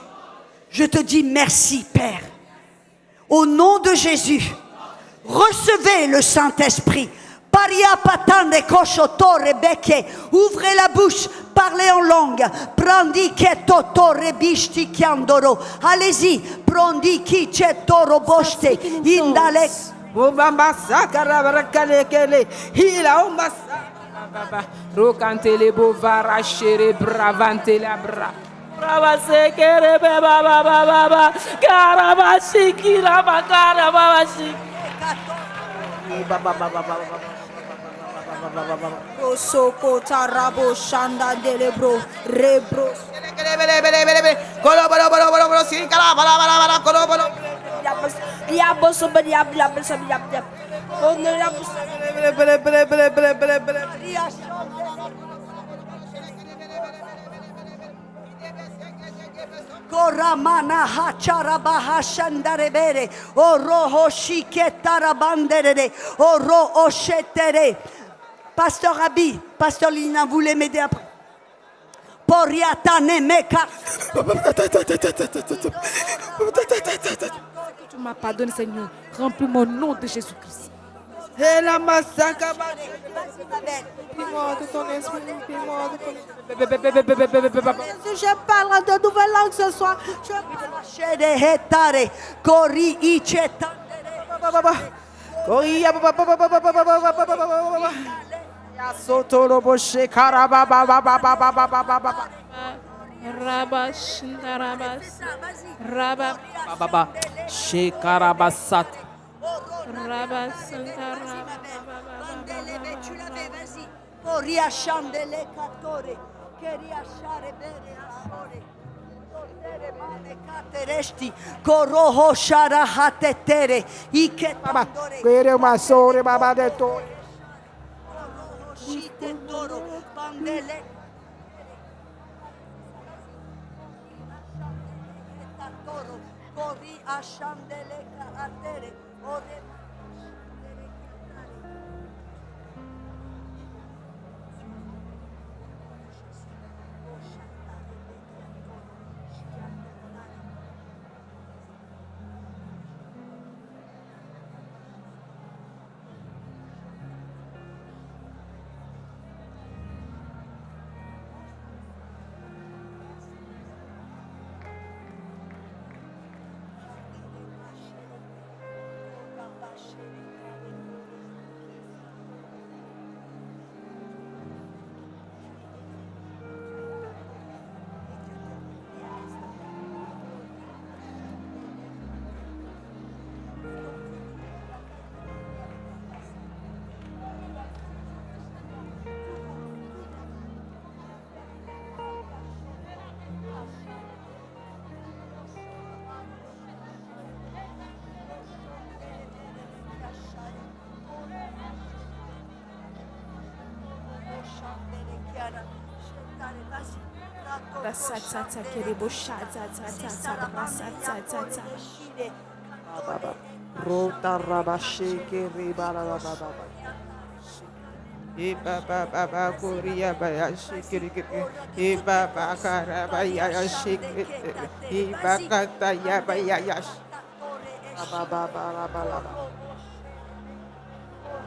je te dis merci, Père. Au nom de Jésus, recevez le Saint-Esprit. Paria patande koshotore beke. Ouvrez la bouche, parlez en langue. Prandi ke totore bishti kiandoro. Allez-y, prandi ki che toro boste. Indale. Obamba sakara barakale kele hila omasa baba rokantele bovara shere bravante la bra brava sekere baba baba baba karaba shikira bakara baba shik baba baba baba Soko tarabo shanda delebro rebro Koramana hacharabaha shandarebere. Oro hoshiketarabandere. Oro oshetere. Pasteur Abi, Pasteur Lina, vous voulez m'aider après? Poriata nemeka. Tu m'as pardonné, Seigneur. Remplis mon nom de Jésus-Christ. Et la massacre. Remplis-moi de ton esprit. Remplis-moi de ton esprit. Je parle de nouvelles langues ce soir. Shede hetare. Kori icheta. Koria chandele katore. Keria share bere asore. Kotere mane kateresti. Koroho shara hatetere. Iketandore. Quere uma sore baba de to. Shite toro. Pandele. Toro. Kori ashandele katere. Ore. Rota rabasheke ribara baba. Iba baba koria baya shikiri. Iba bakara baya shikiri. Iba kata ya baya yash. Baba baba.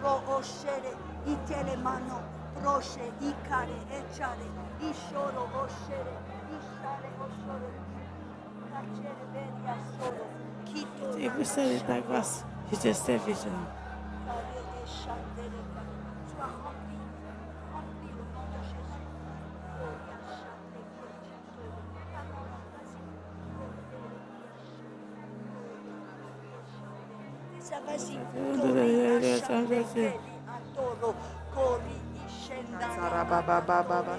Oshere, itele mano, proshe, ikare, echare, ishoro, oshere, ishare, osoro, kachere, beria, soro, kito, Si vous savez ta grâce, je te servirai. kare, eshandere, sois rempli, rempli au nom de Jésus. Oria, shande, kechitoro, alors, vas-y, ça vas-y. Atoro, kori, ishenda, Baba.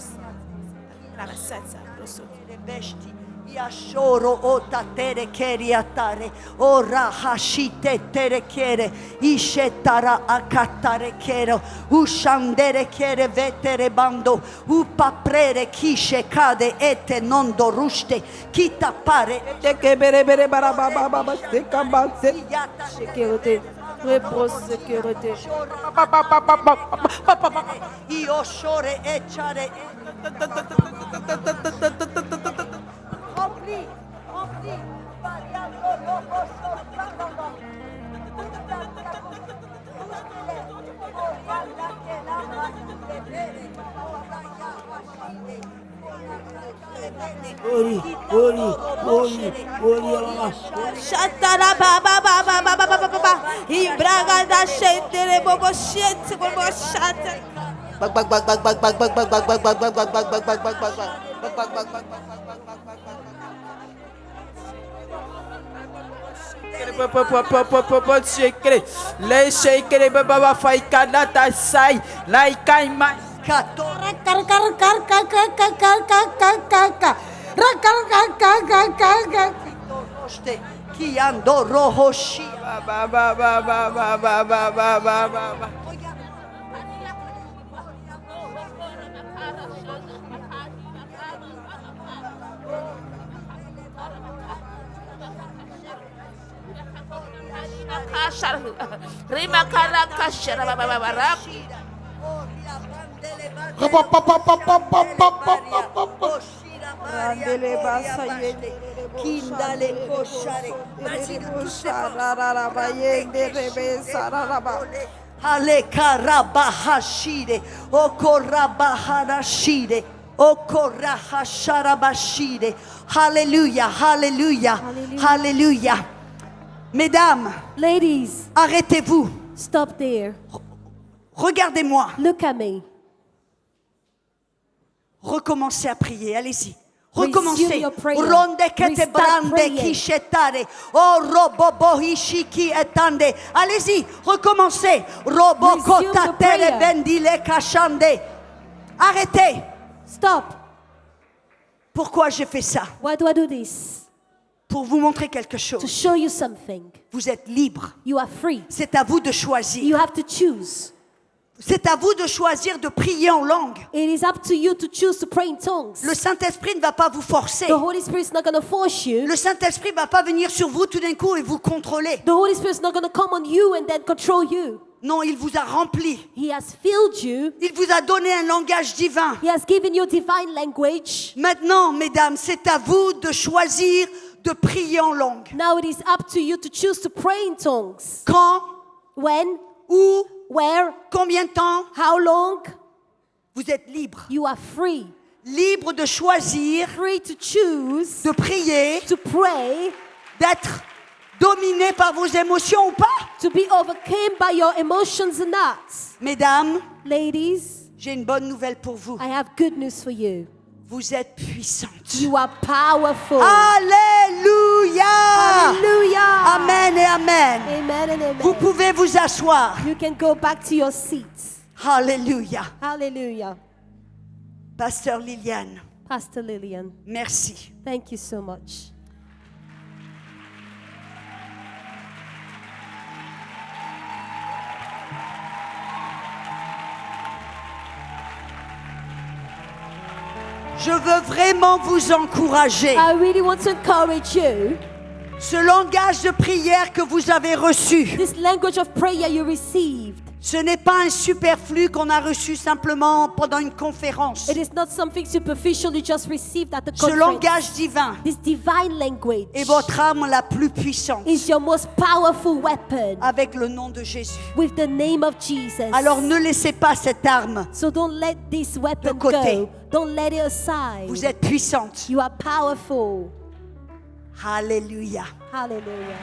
Besti, Yashoro ota tere keri atare, ora hashite tere kere, ishetara akatare kero, ushandere kere vetere bando, upaprere kishe kade ete non doruste, kita pare, Teke bere baba sekabanse. yata Sécurité. Réponse sécurité. io shore echare, rempli, variando lobo sorprendendo. Shatara baba Ibraga da shetere bobo shete bobo shate. Les shakere baba faikanata sai like my Katore Kar Rakakakakakaka. Qui andorohoshi. Ba, ba, ba, ba, ba, ba, ba, ba, ba, ba. Randele basa yende. Kindale koshare. Vas-y, de toutes les forces. Rararaba yende rebe sararaba. Ale karabahashide, okorabaharashide, okorahasharabashide. Hallelujah, hallelujah, hallelujah. Mesdames, Ladies, arrêtez-vous. stop there. Regardez-moi. Look at me. Recommencez à prier, allez-y. Resume Recommencez. your prayer. Ronde que te Restart brande praying. qui chetare. Oh robobo ishiki etande. Allez-y, recommencez. Robo Resume your kota prayer. tere bendile kachande. Arrêtez. Stop. Pourquoi j'ai fait ça? Why do I do this? Pour vous montrer quelque To chose. show you something. Vous êtes libre. You are free. C'est à vous de choisir. You have to choose. C'est à vous de choisir de prier en langue. It is up to you to choose to pray in tongues. Le Saint-Esprit ne va pas vous forcer. The Holy Spirit is not going to force you. Le Saint-Esprit ne va pas venir sur vous tout d'un coup et vous contrôler. The Holy Spirit is not going to come on you and then control you. Non, il vous a rempli. He has filled you. Il vous a donné un langage divin. He has given you divine language. Maintenant, mesdames, c'est à vous de choisir de prier en langue. Now it is up to you to choose to pray in tongues. Quand, When, où, where, combien de temps? how long? Vous êtes libre. You are free. Libre de choisir, Free to choose de prier, to pray, d'être dominé par vos émotions ou pas. to be overcome by your emotions or not. Mesdames, Ladies, j'ai une bonne nouvelle pour vous. I have good news for you. Vous êtes puissantes. You are powerful. Alléluia. Hallelujah. Amen et amen. Amen and amen. Vous pouvez vous asseoir. You can go back to your seats. Alléluia. Hallelujah. Pasteur Liliane, Pastor Lillian, merci. thank you so much. Je veux vraiment vous encourager. I really want to encourage you. Ce langage de prière que vous avez reçu, This language of prayer you received, ce n'est pas un superflu qu'on a reçu simplement pendant une conférence. it is not something superficial you just received at the Ce conference. langage divin This divine language est votre arme la plus puissante is your most powerful weapon avec le nom de Jésus. with the name of Jesus. Alors ne laissez pas cette arme. So don't let this weapon côté. go. Don't let it aside. Vous êtes puissante. You are powerful. Alléluia. Hallelujah.